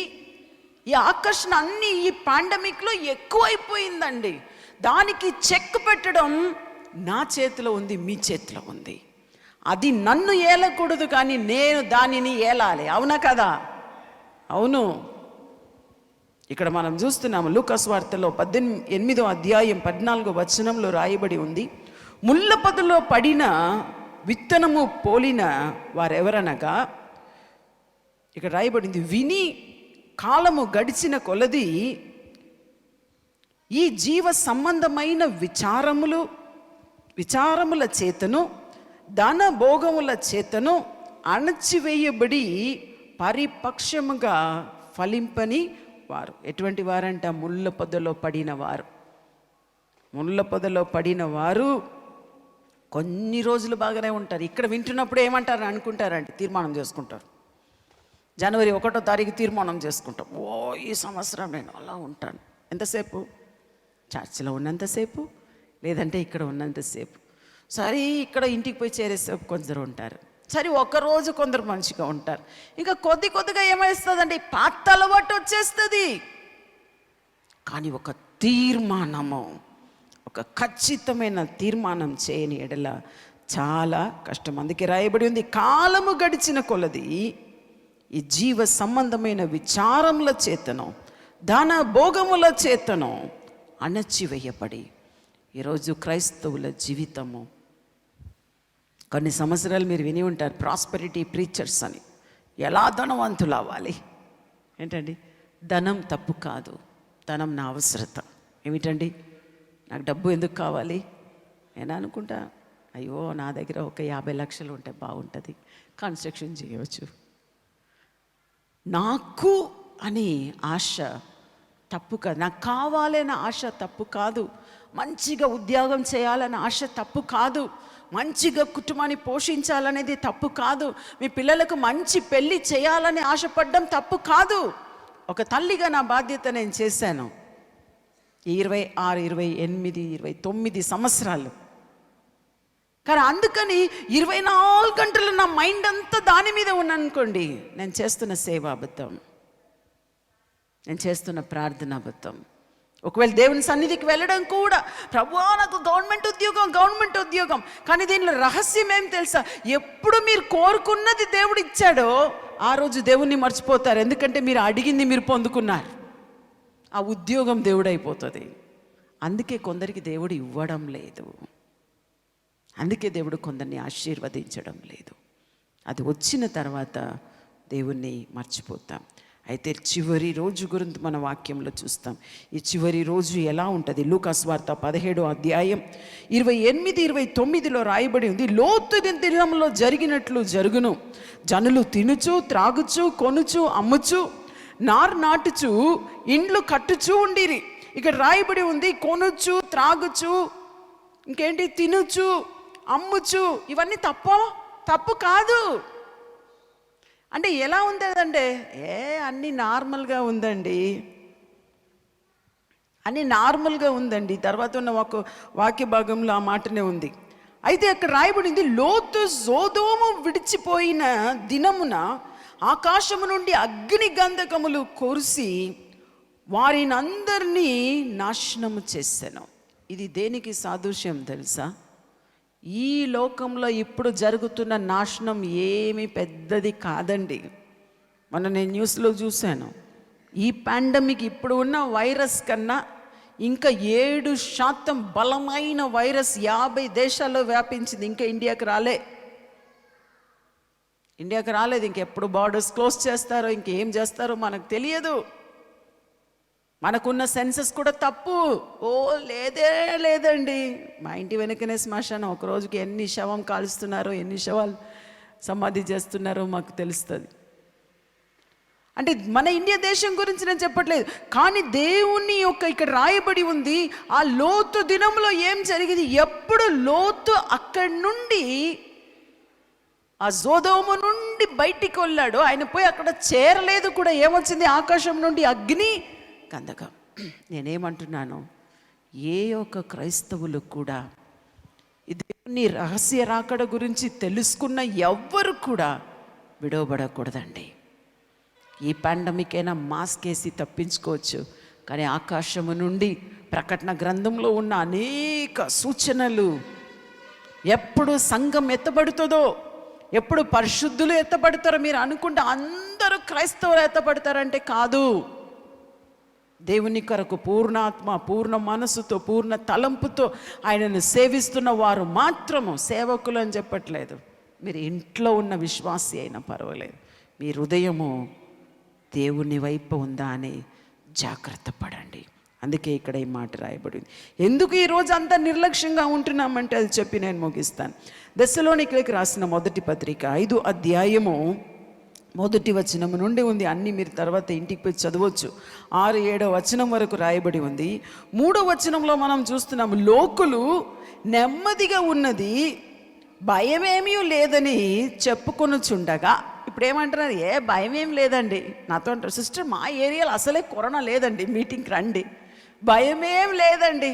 ఈ ఆకర్షణ అన్నీ ఈ పాండమిక్లో ఎక్కువైపోయిందండి. దానికి చెక్ పెట్టడం నా చేతిలో ఉంది, మీ చేతిలో ఉంది. అది నన్ను ఏలకూడదు, కానీ నేను దానిని ఏలాలి. అవునా కదా? అవును. ఇక్కడ మనం చూస్తున్నాము లూకాసు వార్తలో 8వ అధ్యాయం 14వ వచనంలో రాయబడి ఉంది, ముళ్ళ పొదలో పడిన విత్తనము పోలిన వారెవరనగా, ఇక్కడ రాయబడింది, విని కాలము గడిచిన కొలది ఈ జీవ సంబంధమైన విచారముల చేతను ధన భోగముల చేతను అణచివేయబడి పరిపక్షముగా ఫలింపని వారు. ఎటువంటి వారంట? ముళ్ళ పొదలో పడిన వారు. ముళ్ళ పొదలో పడిన వారు కొన్ని రోజులు బాగానే ఉంటారు. ఇక్కడ వింటున్నప్పుడు ఏమంటారు అనుకుంటారంటే తీర్మానం చేసుకుంటారు. జనవరి 1వ తారీఖు తీర్మానం చేసుకుంటాం, ఓ ఈ సంవత్సరం నేను అలా ఉంటాను. ఎంతసేపు? చర్చిలో ఉన్నంతసేపు, లేదంటే ఇక్కడ ఉన్నంతసేపు. సరే ఇక్కడ ఇంటికి పోయి చేరేసేపు కొందరు ఉంటారు. సరే ఒకరోజు కొందరు మంచిగా ఉంటారు. ఇంకా కొద్ది కొద్దిగా ఏమేస్తుందండి? పాత అలవాటు వచ్చేస్తుంది. కానీ ఒక తీర్మానము, ఒక ఖచ్చితమైన తీర్మానం చేయని ఎడల చాలా కష్టం. అందుకే రాయబడి ఉంది, కాలము గడిచిన కొలది ఈ జీవ సంబంధమైన విచారముల చేతను ధన భోగముల చేతను అణచివేయబడి, ఈరోజు క్రైస్తవుల జీవితము, కొన్ని సంవత్సరాలు మీరు విని ఉంటారు ప్రాస్పెరిటీ ప్రీచర్స్ అని. ఎలా ధనవంతులు అవ్వాలి? ఏంటండి? ధనం తప్పు కాదు, ధనం నా అవసరత. ఏమిటండి? నాకు డబ్బు ఎందుకు కావాలి? నేను అనుకుంటా, అయ్యో నా దగ్గర ఒక 50 లక్షలు ఉంటే బాగుంటుంది, కన్స్ట్రక్షన్ చేయవచ్చు. నాకు అని ఆశ తప్పు కాదు, నాకు కావాలన్న ఆశ తప్పు కాదు, మంచిగా ఉద్యోగం చేయాలన్న ఆశ తప్పు కాదు, మంచిగా కుటుంబాన్ని పోషించాలనేది తప్పు కాదు, మీ పిల్లలకు మంచి పెళ్ళి చేయాలని ఆశపడడం తప్పు కాదు. ఒక తల్లిగా నా బాధ్యత నేను చేశాను. 26, 28, 29 సంవత్సరాలు. కానీ అందుకని 24 గంటలు నా మైండ్ అంతా దాని మీద ఉన్నానుకోండి, నేను చేస్తున్న సేవ అబద్ధం, నేను చేస్తున్న ప్రార్థన అబద్ధం. ఒకవేళ దేవుని సన్నిధికి వెళ్ళడం కూడా, ప్రభువా నాకు గవర్నమెంట్ ఉద్యోగం. కానీ దీనిలో రహస్యం ఏం తెలుసా? ఎప్పుడు మీరు కోరుకున్నది దేవుడు ఇచ్చాడో ఆ రోజు దేవుణ్ణి మర్చిపోతారు. ఎందుకంటే మీరు అడిగింది మీరు పొందుకున్నారు. ఆ ఉద్యోగం దేవుడు అయిపోతుంది. అందుకే కొందరికి దేవుడు ఇవ్వడం లేదు, అందుకే దేవుడు కొందరిని ఆశీర్వదించడం లేదు. అది వచ్చిన తర్వాత దేవుణ్ణి మర్చిపోతాం. అయితే చివరి రోజు గురించి మన వాక్యంలో చూస్తాం. ఈ చివరి రోజు ఎలా ఉంటుంది? లూకాసు వార్త 17వ అధ్యాయం 28, 29లో రాయబడి ఉంది, లోతు దినంలో జరిగినట్లు జరుగును. జనులు తినుచు, త్రాగుచు, కొనుచు, అమ్ముచు, నాటుచు, ఇండ్లు కట్టుచూ ఉండిరి. ఇక్కడ రాయబడి ఉంది కొనుచు, త్రాగుచు, ఇంకేంటి, తినుచు, అమ్ముచు. ఇవన్నీ తప్పు కాదు. అంటే ఎలా ఉందంటే అన్నీ నార్మల్గా ఉందండి, అన్నీ నార్మల్గా ఉందండి. తర్వాత ఉన్న ఒక వాక్య భాగంలో ఆ మాటనే ఉంది. అయితే అక్కడ రాయబడింది, లోతు సొదొమ విడిచిపోయిన దినమున ఆకాశము నుండి అగ్ని గంధకములు కురిసి వారినందరినీ నాశనము చేశాను. ఇది దేనికి సాదృశ్యం తెలుసా? ఈ లోకంలో ఇప్పుడు జరుగుతున్న నాశనం ఏమీ పెద్దది కాదండి. నేను న్యూస్లో చూశాను, ఈ పాండమిక్ ఇప్పుడు ఉన్న వైరస్ కన్నా ఇంకా 7% బలమైన వైరస్ 50 దేశాల్లో వ్యాపించింది. ఇంకా ఇండియాకి రాలేదు. ఇంకెప్పుడు బార్డర్స్ క్లోజ్ చేస్తారో ఇంకేం చేస్తారో మనకు తెలియదు. మనకున్న సెన్సెస్ కూడా తప్పు. లేదండి, మా ఇంటి వెనుకనే శ్మశానం. ఒక రోజుకి ఎన్ని శవం కాలుస్తున్నారో, ఎన్ని శవాలు సమాధి చేస్తున్నారో మాకు తెలుస్తుంది. అంటే మన ఇండియా దేశం గురించి నేను చెప్పట్లేదు, కానీ దేవుని ఇక్కడ రాయబడి ఉంది, ఆ లోతు దినంలో ఏం జరిగింది? ఎప్పుడు లోతు అక్కడి నుండి ఆ సొదొమ నుండి బయటికి వెళ్ళాడు, ఆయన పోయి అక్కడ చేరలేదు కూడా. ఏమొచ్చింది? ఆకాశం నుండి అగ్ని గంధకం. నేనేమంటున్నాను, ఏ ఒక్క క్రైస్తవులు కూడా దేవుని రహస్య రాకడ గురించి తెలుసుకున్న ఎవ్వరు కూడా విడవబడకూడదండి. ఈ పాండమిక్ అయినా మాస్క్ వేసి తప్పించుకోవచ్చు, కానీ ఆకాశము నుండి ప్రకటన గ్రంథంలో ఉన్న అనేక సూచనలు, ఎప్పుడు సంఘం ఎత్తబడుతుందో, ఎప్పుడు పరిశుద్ధులు ఎత్తబడతారో మీరు అనుకుంటే అందరూ క్రైస్తవులు ఎత్తబడతారంటే కాదు. దేవుని కొరకు పూర్ణాత్మ, పూర్ణ మనసుతో, పూర్ణ తలంపుతో ఆయనను సేవిస్తున్న వారు మాత్రము, సేవకులు అని చెప్పట్లేదు, మీరు ఇంట్లో ఉన్న విశ్వాసి అయినా పర్వాలేదు, మీ హృదయము దేవుని వైపు ఉందా అని జాగ్రత్త పడండి. అందుకే ఇక్కడ ఈ మాట రాయబడింది. ఎందుకు ఈరోజు అంత నిర్లక్ష్యంగా ఉంటున్నామంటే అది చెప్పి నేను ముగిస్తాను. దెస్సలోనికీయులకు రాసిన మొదటి పత్రిక 5వ అధ్యాయము 1వ వచనం నుండి ఉంది. అన్నీ మీరు తర్వాత ఇంటికి పోయి చదవచ్చు. 6, 7వ వచనం వరకు రాయబడి ఉంది. 3వ వచనంలో మనం చూస్తున్నాము, లోకులు నెమ్మదిగా ఉన్నది భయమేమీ లేదని చెప్పుకొనుచుండగా, ఇప్పుడు ఏమంటున్నారు, భయం ఏం లేదండి. నాతో అంటారు, సిస్టర్ మా ఏరియాలో అసలే కరోనా లేదండి, మీటింగ్కి రండి. భయమేం లేదండి.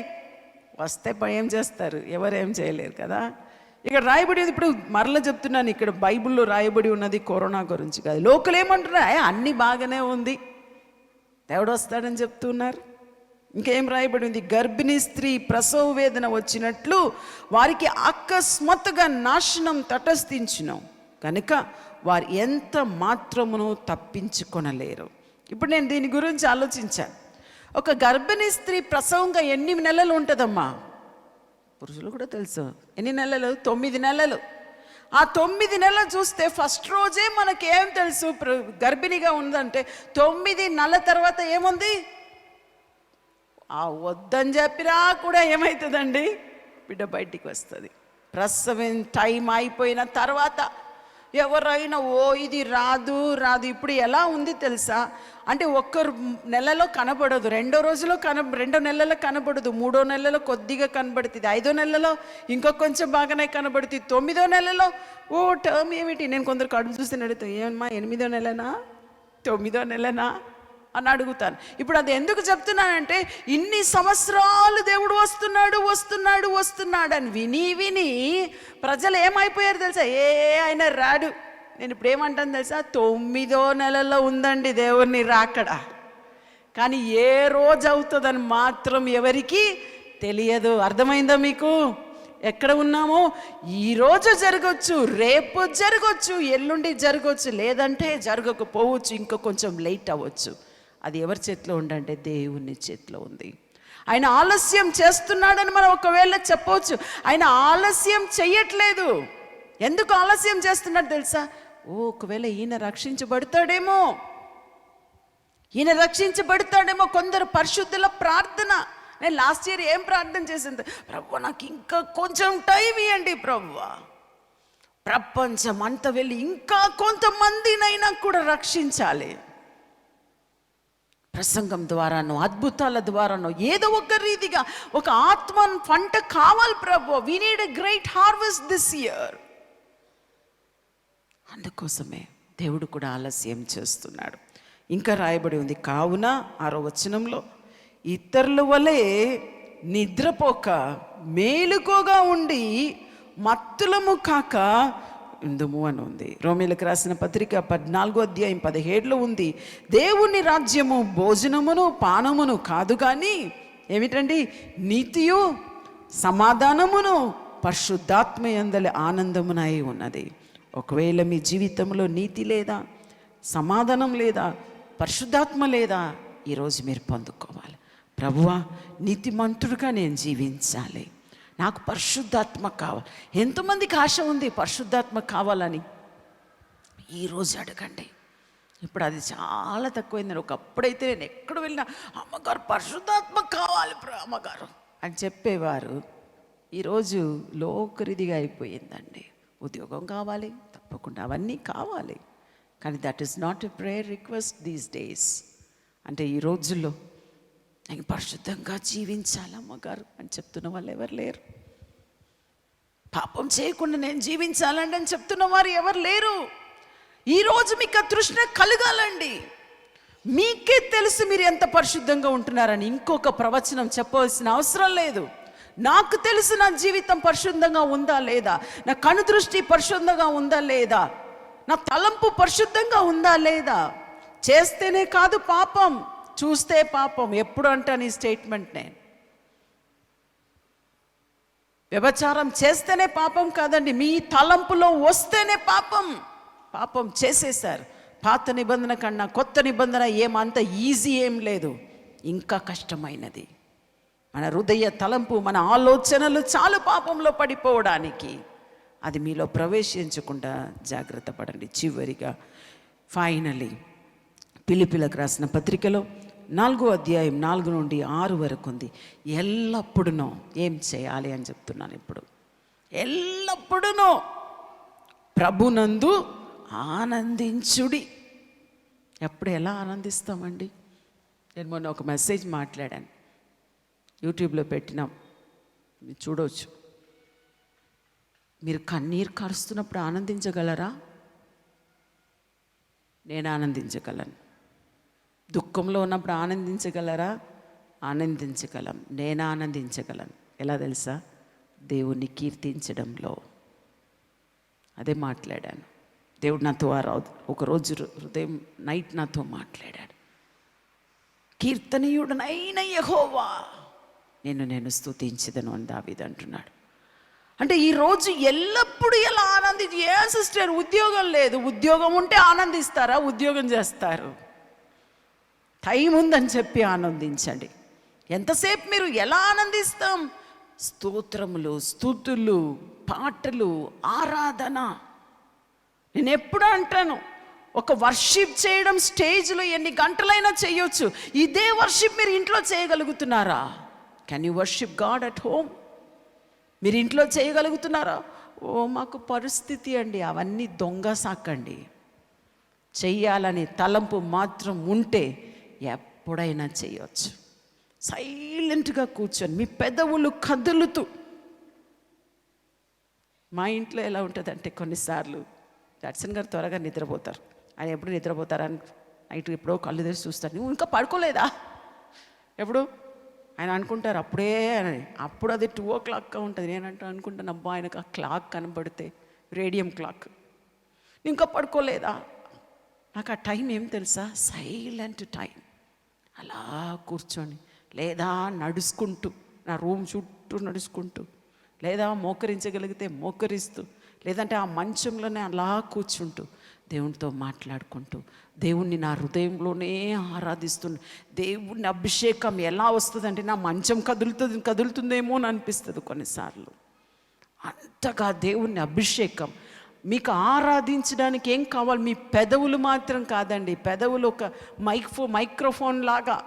వస్తే భయం చేస్తారు, ఎవరేం చేయలేరు కదా. ఇక్కడ రాయబడి ఉంది, ఇప్పుడు మరలా చెప్తున్నాను, ఇక్కడ బైబిల్లో రాయబడి ఉన్నది కరోనా గురించి కాదు. లోకలు ఏమంటున్నారు, అన్నీ బాగానే ఉంది, దేవుడు వస్తాడని చెప్తున్నారు. ఇంకేం రాయబడి ఉంది, గర్భిణీ స్త్రీ ప్రసవ వేదన వచ్చినట్లు వారికి అకస్మాత్తుగా నాశనం తటస్థించును కనుక వారు ఎంత మాత్రమును తప్పించుకొనలేరు. ఇప్పుడు నేను దీని గురించి ఆలోచించాను. ఒక గర్భిణీ స్త్రీ ప్రసవంగా ఎన్ని నెలలు ఉంటుందమ్మా? పురుషులు కూడా తెలుసు ఎన్ని నెలలు, 9 నెలలు. ఆ 9 నెలలు చూస్తే ఫస్ట్ రోజే మనకి ఏం తెలుసు, గర్భిణిగా ఉందంటే 9 నెలల తర్వాత ఏముంది, వద్దని చెప్పినా కూడా ఏమవుతుందండి, బిడ్డ బయటికి వస్తుంది. ప్రసవం టైం అయిపోయిన తర్వాత ఎవరైనా ఇది రాదు. ఇప్పుడు ఎలా ఉంది తెలుసా అంటే, ఒక్క నెలలో కనబడదు, 2 నెలల్లో కనబడదు, 3వ నెలలో కొద్దిగా కనబడుతుంది, 5వ నెలలో ఇంకో కొంచెం బాగానే కనబడుతుంది, 9వ నెలలో టర్మ్ ఏమిటి. నేను కొందరు కడుపు చూస్తే అడుగుతాను, ఏమమ్మా 8వ నెలనా 9వ నెలనా అని అడుగుతాను. ఇప్పుడు అది ఎందుకు చెప్తున్నానంటే, ఇన్ని సంవత్సరాలు దేవుడు వస్తున్నాడు అని విని ప్రజలు ఏమైపోయారు తెలుసా, ఆయన రాడు. నేను ఇప్పుడు ఏమంటాను తెలుసా, 9వ నెలలో ఉందండి దేవుని రాకడ, కానీ ఏ రోజు అవుతుందని మాత్రం ఎవరికి తెలియదు. అర్థమైందా మీకు? ఎక్కడ ఉన్నామో ఈరోజు జరగచ్చు, రేపు జరగచ్చు, ఎల్లుండి జరగచ్చు, లేదంటే జరగకపోవచ్చు, ఇంకా కొంచెం లేట్ అవ్వచ్చు. అది ఎవరి చేతిలో ఉందంటే దేవుని చేతిలో ఉంది. ఆయన ఆలస్యం చేస్తున్నాడని మనం ఒకవేళ చెప్పవచ్చు, ఆయన ఆలస్యం చెయ్యట్లేదు. ఎందుకు ఆలస్యం చేస్తున్నాడు తెలుసా? ఒకవేళ ఈయన రక్షించబడతాడేమో. కొందరు పరిశుద్ధుల ప్రార్థన. నేను లాస్ట్ ఇయర్ ఏం ప్రార్థన చేసింది, ప్రభువా నాకు ఇంకా కొంచెం టైం ఇవ్వండి ప్రభువా, ప్రపంచం అంతా వెళ్ళి ఇంకా కొంతమందినైనా కూడా రక్షించాలి. ప్రసంగం ద్వారానో అద్భుతాల ద్వారానో ఏదో ఒక రీతిగా ఒక ఆత్మ పంట కావాలి ప్రభు. We need a great harvest this year. అందుకోసమే దేవుడు కూడా ఆలస్యం చేస్తున్నాడు. ఇంకా రాయబడి ఉంది, కావున 6వ వచనంలో, ఇతరుల వలె నిద్రపోక మేలుకోగా ఉండి మత్తులము కాక ఇందుము అని ఉంది. రోమీయులకు రాసిన పత్రిక 14వ అధ్యాయం 17లో ఉంది, దేవుని రాజ్యము భోజనమును పానమును కాదు కానీ ఏమిటండి, నీతియు సమాధానమును పరిశుద్ధాత్మ యందలి ఆనందమునై ఉన్నది. ఒకవేళ మీ జీవితంలో నీతి లేదా, సమాధానం లేదా, పరిశుద్ధాత్మ లేదా, ఈరోజు మీరు పొందుకోవాలి. ప్రభువా నీతిమంతుడుగా నేను జీవించాలి, నాకు పరిశుద్ధాత్మ కావాలి. ఎంతమందికి ఆశ ఉంది పరిశుద్ధాత్మ కావాలని? ఈరోజు అడగండి. ఇప్పుడు అది చాలా తక్కువైందని. ఒకప్పుడైతే నేను ఎక్కడ వెళ్ళినా అమ్మగారు పరిశుద్ధాత్మ కావాలి అమ్మగారు అని చెప్పేవారు. ఈరోజు లోకరిదిగా అయిపోయిందండి. ఉద్యోగం కావాలి, తప్పకుండా అవన్నీ కావాలి, కానీ that is not a prayer request these days. అంటే ఈ రోజుల్లో నేను పరిశుద్ధంగా జీవించాలి అమ్మగారు అని చెప్తున్న వాళ్ళు ఎవరు లేరు. పాపం చేయకుండా నేను జీవించాలండి అని చెప్తున్న వారు ఎవరు లేరు. ఈరోజు మీకు ఆ తృష్ణ కలగాలండి. మీకే తెలుసు మీరు ఎంత పరిశుద్ధంగా ఉంటున్నారని. ఇంకొక ప్రవచనం చెప్పవలసిన అవసరం లేదు. నాకు తెలుసు నా జీవితం పరిశుద్ధంగా ఉందా లేదా, నా కనుదృష్టి పరిశుద్ధంగా ఉందా లేదా, నా తలంపు పరిశుద్ధంగా ఉందా లేదా. చేస్తేనే కాదు పాపం, చూస్తే పాపం. ఎప్పుడు అంటాను ఈ స్టేట్మెంట్ నేను. వ్యభిచారం చేస్తేనే పాపం కాదండి, మీ తలంపులో వస్తేనే పాపం. పాపం చేసేశారు. పాత నిబంధన కన్నా కొత్త నిబంధన ఏమంత ఈజీ ఏం లేదు, ఇంకా కష్టమైనది. మన హృదయ తలంపు, మన ఆలోచనలు చాలు పాపంలో పడిపోవడానికి. అది మీలో ప్రవేశించకుండా జాగ్రత్త పడండి. చివరిగా ఫైనలీ ఫిలిప్పీలకు రాసిన పత్రికలో 4వ అధ్యాయం 4 నుండి 6 వరకు ఉంది. ఎల్లప్పుడూ ఏం చేయాలి అని చెప్తున్నాను. ఇప్పుడు ఎల్లప్పుడూ ప్రభునందు ఆనందించుడి. ఎప్పుడు ఎలా ఆనందిస్తామండి? నేను మొన్న ఒక మెసేజ్ మాట్లాడాను, యూట్యూబ్లో పెట్టినాం, మీరు చూడవచ్చు. మీరు కన్నీరు కరుస్తున్నప్పుడు ఆనందించగలరా? నేను ఆనందించగలను. దుఃఖంలో ఉన్నప్పుడు ఆనందించగలరా? ఆనందించగలం. నేను ఆనందించగలను. ఎలా తెలుసా? దేవుణ్ణి కీర్తించడంలో. అదే మాట్లాడాను. దేవుడు నాతో ఒకరోజు ఉదయం నైట్ నాతో మాట్లాడాడు. కీర్తనీయుడనైన యెహోవా నేను స్తుతించెదను అని దావీదు అంటున్నాడు. అంటే ఈరోజు ఎల్లప్పుడూ ఎలా ఆనందించి, ఏ సిస్టర్ ఉద్యోగం లేదు, ఉద్యోగం ఉంటే ఆనందిస్తారా? ఉద్యోగం చేస్తారు. టైం ఉందని చెప్పి ఆనందించండి. ఎంతసేపు మీరు ఎలా ఆనందిస్తాం? స్తోత్రములు, స్తుతులు, పాటలు, ఆరాధన. నేను ఎప్పుడు అంటాను, ఒక వర్షిప్ చేయడం స్టేజ్లో ఎన్ని గంటలైనా చేయొచ్చు. ఇదే వర్షిప్ మీరు ఇంట్లో చేయగలుగుతున్నారా? Can you worship God at home? మీరు ఇంట్లో చేయగలుగుతున్నారా? మాకు పరిస్థితి అండి. అవన్నీ దొంగ సాకండి. చెయ్యాలని తలంపు మాత్రం ఉంటే ఎప్పుడైనా చేయవచ్చు. సైలెంట్గా కూర్చొని మీ పెదవులు కదులుతూ. మా ఇంట్లో ఎలా ఉంటుందంటే, కొన్నిసార్లు జడ్సన్ గారు త్వరగా నిద్రపోతారు. ఆయన ఎప్పుడు నిద్రపోతారని నైట్ ఎప్పుడో కళ్ళు తెరిచి చూస్తారు. నువ్వు ఇంకా పడుకోలేదా? ఎప్పుడు ఆయన అనుకుంటారు అప్పుడే అని. అప్పుడు అది 2 o'clock ఉంటుంది. నేనంటూ అనుకుంటాను, అబ్బా ఆయనకు ఆ క్లాక్ కనబడితే, రేడియం క్లాక్, ఇంకా పడుకోలేదా? నాకు ఆ టైం ఏం తెలుసా? Silent time. అలా కూర్చొని, లేదా నడుచుకుంటూ, నా రూమ్ చుట్టూ నడుచుకుంటూ, లేదా మోకరించగలిగితే మోకరిస్తూ, లేదంటే ఆ మంచంలోనే అలా కూర్చుంటూ దేవునితో మాట్లాడుకుంటూ, దేవుణ్ణి నా హృదయంలోనే ఆరాధిస్తున్నా. దేవుని అభిషేకం ఎలా వస్తుందంటే, నా మంచం కదులుతుందేమో అని అనిపిస్తుంది కొన్నిసార్లు. అంతగా దేవుని అభిషేకం. మీకు ఆరాధించడానికి ఏం కావాలి? మీ పెదవులు మాత్రం కాదండి. పెదవులు ఒక మైక్రోఫోన్ లాగా.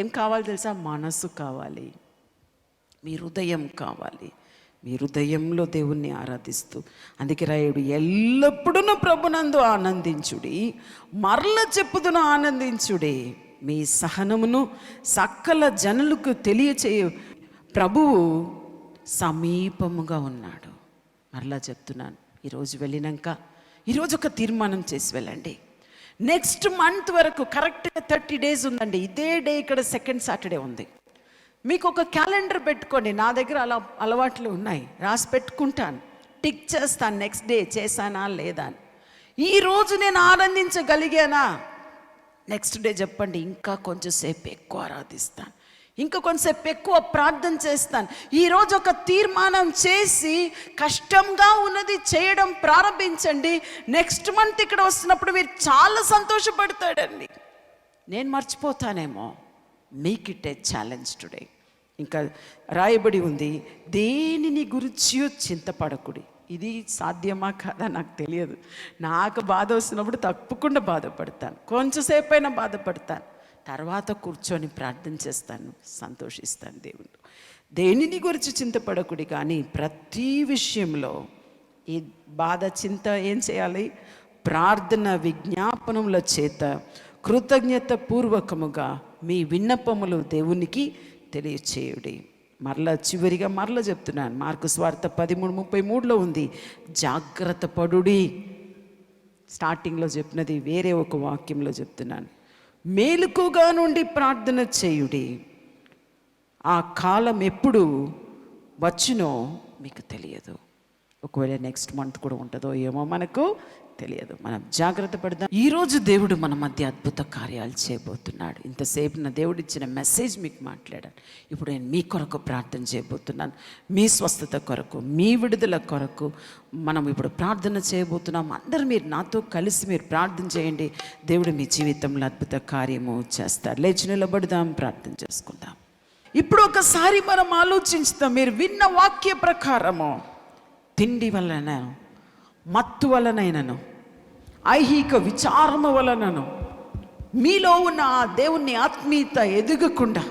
ఏం కావాలి తెలుసా? మనసు కావాలి, మీ హృదయం కావాలి. మీ హృదయంలో దేవుణ్ణి ఆరాధిస్తూ, అందుకే రాయుడు ఎల్లప్పుడూ ప్రభునందు ఆనందించుడి, మరల చెప్పుదును ఆనందించుడి. మీ సహనమును సకల జనులకు తెలియచేయ ప్రభువు సమీపముగా ఉన్నాడు. మరలా చెప్తున్నాను, ఈరోజు వెళ్ళినాక ఈరోజు ఒక తీర్మానం చేసి వెళ్ళండి. నెక్స్ట్ మంత్ వరకు కరెక్ట్గా 30 days ఉందండి. ఇదే డే ఇక్కడ 2nd Saturday ఉంది. మీకు ఒక క్యాలెండర్ పెట్టుకోండి. నా దగ్గర అలవాట్లు ఉన్నాయి, రాసి పెట్టుకుంటాను, టిక్ చేస్తాను నెక్స్ట్ డే చేశానా లేదా అని. ఈరోజు నేను ఆనందించగలిగానా? నెక్స్ట్ డే చెప్పండి, ఇంకా కొంచెంసేపు ఎక్కువ ఆరాధిస్తాను, ఇంకా కొంచెంసేపు ఎక్కువ ప్రార్థన చేస్తాను. ఈరోజు ఒక తీర్మానం చేసి కష్టంగా ఉన్నది చేయడం ప్రారంభించండి. నెక్స్ట్ మంత్ ఇక్కడ వస్తున్నప్పుడు మీరు చాలా సంతోషపడతాడండి. నేను మర్చిపోతానేమో. Make it a challenge today. ఇంకా రాయబడి ఉంది, దేనిని గురించి చింతపడకుడి. ఇది సాధ్యమా కాదా నాకు తెలియదు. నాకు బాధ వస్తున్నప్పుడు తప్పకుండా బాధపడతాను, కొంచెంసేపు అయినా బాధపడతాను, తర్వాత కూర్చొని ప్రార్థన చేస్తాను, సంతోషిస్తాను దేవుడు. దేనిని గురించి చింతపడకుడి, కానీ ప్రతి విషయంలో ఈ బాధ చింత ఏం చేయాలి? ప్రార్థన విజ్ఞాపనముల చేత కృతజ్ఞత పూర్వకముగా మీ విన్నపములు దేవునికి తెలియచేయుడి. చివరిగా చెప్తున్నాను, మార్కు సువార్త 13:33 ఉంది, జాగ్రత్త పడుడి. స్టార్టింగ్లో చెప్పినది వేరే ఒక వాక్యంలో చెప్తున్నాను. మేలుకుగా నుండి ప్రార్థన చేయుడి, ఆ కాలం ఎప్పుడు వచ్చునో మీకు తెలియదు. ఒకవేళ నెక్స్ట్ మంత్ కూడా ఉంటుందో ఏమో మనకు తెలియదు. మనం జాగ్రత్త పడదాం. ఈరోజు దేవుడు మన మధ్య అద్భుత కార్యాలు చేయబోతున్నాడు. ఇంతసేపు నా దేవుడు ఇచ్చిన మెసేజ్ మీకు మాట్లాడాను. ఇప్పుడు నేను మీ కొరకు ప్రార్థన చేయబోతున్నాను. మీ స్వస్థత కొరకు, మీ విడుదల కొరకు మనం ఇప్పుడు ప్రార్థన చేయబోతున్నాం. అందరూ మీరు నాతో కలిసి మీరు ప్రార్థన చేయండి. దేవుడు మీ జీవితంలో అద్భుత కార్యము చేస్తారు. లేచి నిలబడదాం, ప్రార్థన చేసుకుందాం. ఇప్పుడు ఒకసారి మనం ఆలోచించుతాం. మీరు విన్న వాక్య ప్రకారము తిండి వలన, మత్తు వలనైనను, ఐహిక విచారము వలనను మీలో ఉన్న ఆ దేవుని ఆత్మీయత ఎదగకుండా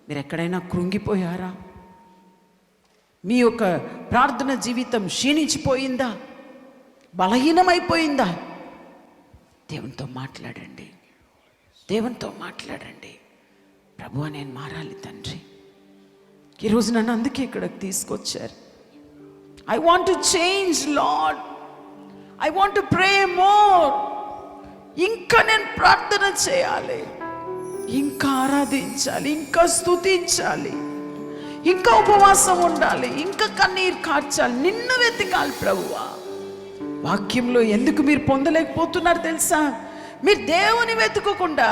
మీరు ఎక్కడైనా కృంగిపోయారా? మీ యొక్క ప్రార్థన జీవితం క్షీణించిపోయిందా? బలహీనమైపోయిందా? దేవునితో మాట్లాడండి, దేవునితో మాట్లాడండి. ప్రభువా, నేను మారాలి తండ్రి. ఈరోజు నన్ను అందుకే ఇక్కడికి తీసుకొచ్చారు. I want to change lord, I want to pray more. ఇంకా నేను ప్రార్థన చేయాలి, ఇంకా ఆరాధించాలి, ఇంకా స్తుతించాలి, ఇంకా ఉపవాసం ఉండాలి, ఇంకా కన్నీరు కార్చాలి, నిన్ను వెతకాలి ప్రభువా. వాక్యంలో ఎందుకు మీరు పొందలేకపోతున్నారు తెలుసా? మీరు దేవుని వెతుకోకుండా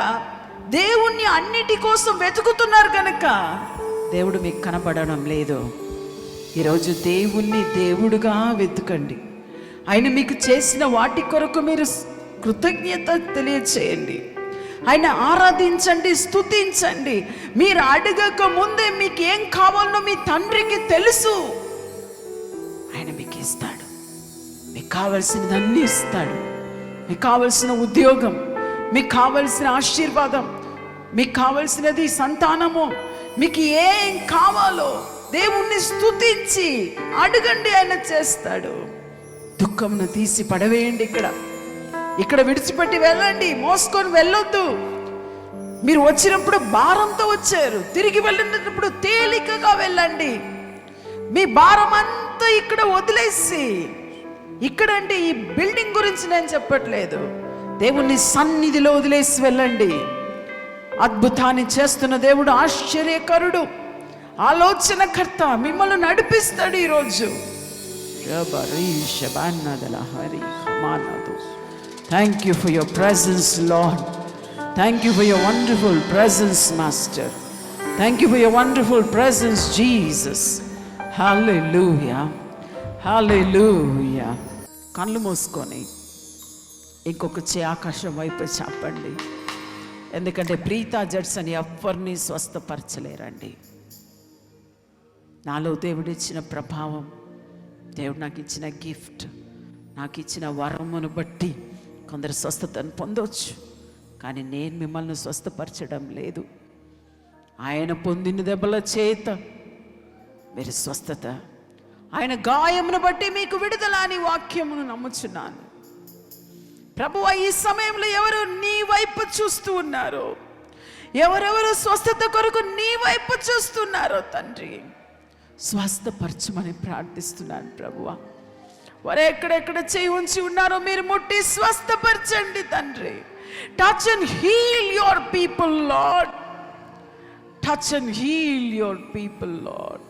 దేవుణ్ణి అన్నిటి కోసం వెతుకుతున్నారు కనుక దేవుడు మీకు కనబడడం లేదు. ఈరోజు దేవుణ్ణి దేవుడుగా వెతుకండి. ఆయన మీకు చేసిన వాటి కొరకు మీరు కృతజ్ఞత తెలియచేయండి. ఆయన ఆరాధించండి, స్తుతించండి. మీరు అడగక ముందే మీకు ఏం కావాలో మీ తండ్రికి తెలుసు. ఆయన మీకు ఇస్తాడు. మీకు కావలసినదన్నీ ఇస్తాడు. మీకు కావలసిన ఉద్యోగం, మీకు కావలసిన ఆశీర్వాదం, మీకు కావలసినది సంతానము, మీకు ఏం కావాలో దేవుణ్ణి స్తుతించి అడగండి, ఆయన చేస్తాడు. దుఃఖంను తీసి పడవేయండి. ఇక్కడ విడిచిపెట్టి వెళ్ళండి, మోసుకొని వెళ్ళొద్దు. మీరు వచ్చినప్పుడు భారంతో వచ్చారు, తిరిగి వెళ్ళినప్పుడు తేలికగా వెళ్ళండి. మీ భారం అంతా ఇక్కడ వదిలేసి, ఇక్కడంటే ఈ బిల్డింగ్ గురించి నేను చెప్పట్లేదు, దేవుని సన్నిధిలో వదిలేసి వెళ్ళండి. అద్భుతాన్ని చేస్తున్న దేవుడు ఆశ్చర్యకరుడు, ఆలోచనకర్త, మిమ్మల్ని నడిపిస్తాడు. ఈరోజు Thank you for your presence, Lord. Thank you for your wonderful presence, Master. Thank you for your wonderful presence, Jesus. Hallelujah. Hallelujah. కళ్ళు మూసుకొని ఇంకొక ఆకాశం వైపు చెప్పండి. ఎందుకంటే ప్రీతా జడ్స్ అని ఎవరిని స్వస్థపరచలేరండి. నాలో దేవుడిచ్చిన ప్రభావం, దేవుడు నాకు ఇచ్చిన గిఫ్ట్, నాకు ఇచ్చిన వరమును బట్టి కొందరు స్వస్థతను పొందవచ్చు. కానీ నేను మిమ్మల్ని స్వస్థపరచడం లేదు. ఆయన పొందిన దెబ్బల చేత మీరు స్వస్థత, ఆయన గాయమును బట్టి మీకు విడుదల అని వాక్యమును నమ్ముచున్నాను. ప్రభువా, ఈ సమయంలో ఎవరు నీ వైపు చూస్తూ ఉన్నారో, ఎవరెవరు స్వస్థత కొరకు నీ వైపు చూస్తున్నారో తండ్రి, స్వస్థపరచమని ప్రార్థిస్తున్నాను. ప్రభువా, వారు ఎక్కడెక్కడ చేయి ఉంచి ఉన్నారో మీరు ముట్టి స్వస్థపరచండి తండ్రి. Touch and heal your people Lord. Touch and heal your people Lord.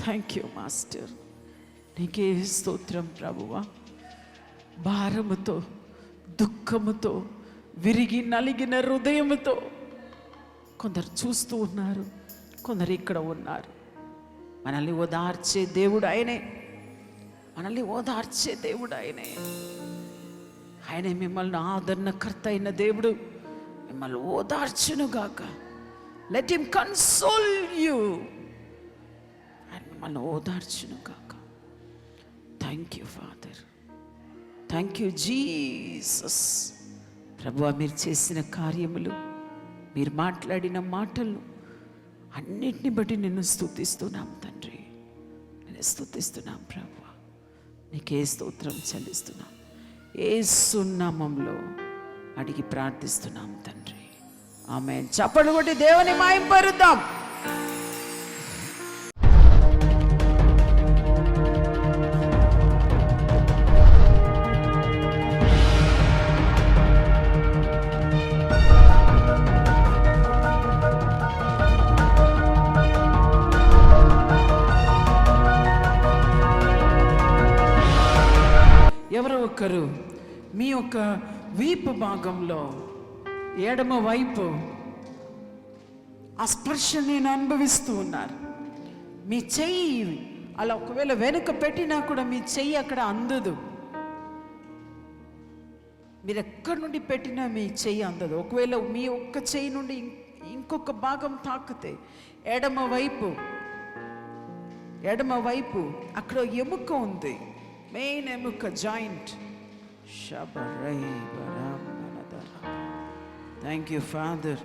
Thank you master. నీకే స్తోత్రం ప్రభువా. భారముతో, దుఃఖముతో, విరిగి నలిగిన హృదయముతో కొందరు చూస్తూ ఉన్నారు, కొందరు ఇక్కడ ఉన్నారు. మనల్ని ఓదార్చే దేవుడు ఆయనే, మనల్ని ఓదార్చే దేవుడు ఆయనే. ఆయనే మిమ్మల్ని ఆదరణకర్త అయిన దేవుడు మిమ్మల్ని ఓదార్చునుగాక. Let him console you. ఆయన మిమ్మల్ని ఓదార్చునుగాక. Thank you father. Thank you Jesus. ప్రభువా, మీరు చేసిన కార్యములు, మీరు మాట్లాడిన మాటలు అన్నిటిని బట్టి నిన్ను స్తుతిస్తున్నాం తండ్రి. నేను స్తుతిస్తున్నాం ప్రభువా. నీకే స్తోత్రం చెల్లిస్తున్నాం. యేసు నామములో అడిగి ప్రార్థిస్తున్నాం తండ్రి. ఆమేన్. చప్పట్లు కొట్టి దేవుని మహిమపరుద్దాం. ఎవరో ఒకరు మీ యొక్క వీపు భాగంలో ఎడమ వైపు ఆ స్పర్శ నేను అనుభవిస్తూ ఉన్నారు. మీ చెయ్యి అలా ఒకవేళ వెనుక పెట్టినా కూడా మీ చెయ్యి అక్కడ అందదు. మీరు ఎక్కడి నుండి పెట్టినా మీ చెయ్యి అందదు. ఒకవేళ మీ ఒక్క చెయ్యి నుండి ఇంకొక భాగం తాకితే ఎడమ వైపు అక్కడ ఎముక ఉంది, మెయిన్ ఎముక, జాయింట్. Thank you father.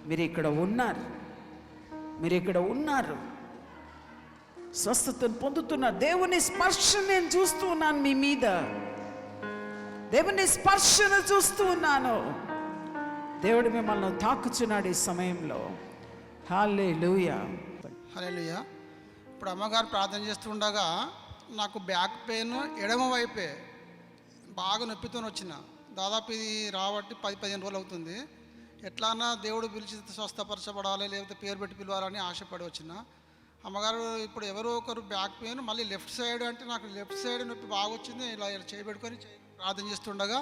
మీరు ఇక్కడ ఉన్నారు, మీరు ఇక్కడ ఉన్నారు, స్వస్థతను పొందుతున్నారు. దేవుని స్పర్శ నేను చూస్తూ ఉన్నాను మీ మీద, దేవుని స్పర్శను చూస్తూ ఉన్నాను. దేవుడు మిమ్మల్ని తాకుచున్నాడు ఈ సమయంలో. హల్లెలూయా, హల్లెలూయా. ఇప్పుడు అమ్మగారు ప్రార్థన చేస్తుండగా నాకు బ్యాక్ పెయిన్ ఎడమ వైపే బాగా నొప్పితో వచ్చిన. దాదాపు ఇది రాబట్టి 10-15 రోజులు అవుతుంది. ఎట్లానా దేవుడు పిలిచి స్వస్థపరచబడాలి, లేకపోతే పేరు పెట్టి పిలవాలని ఆశపడి వచ్చిన. అమ్మగారు ఇప్పుడు ఎవరో ఒకరు బ్యాక్ పెయిన్ మళ్ళీ లెఫ్ట్ సైడ్ అంటే నాకు లెఫ్ట్ సైడ్ నొప్పి బాగా వచ్చింది. ఇలా చేయబెట్టుకొని ప్రార్థన చేస్తుండగా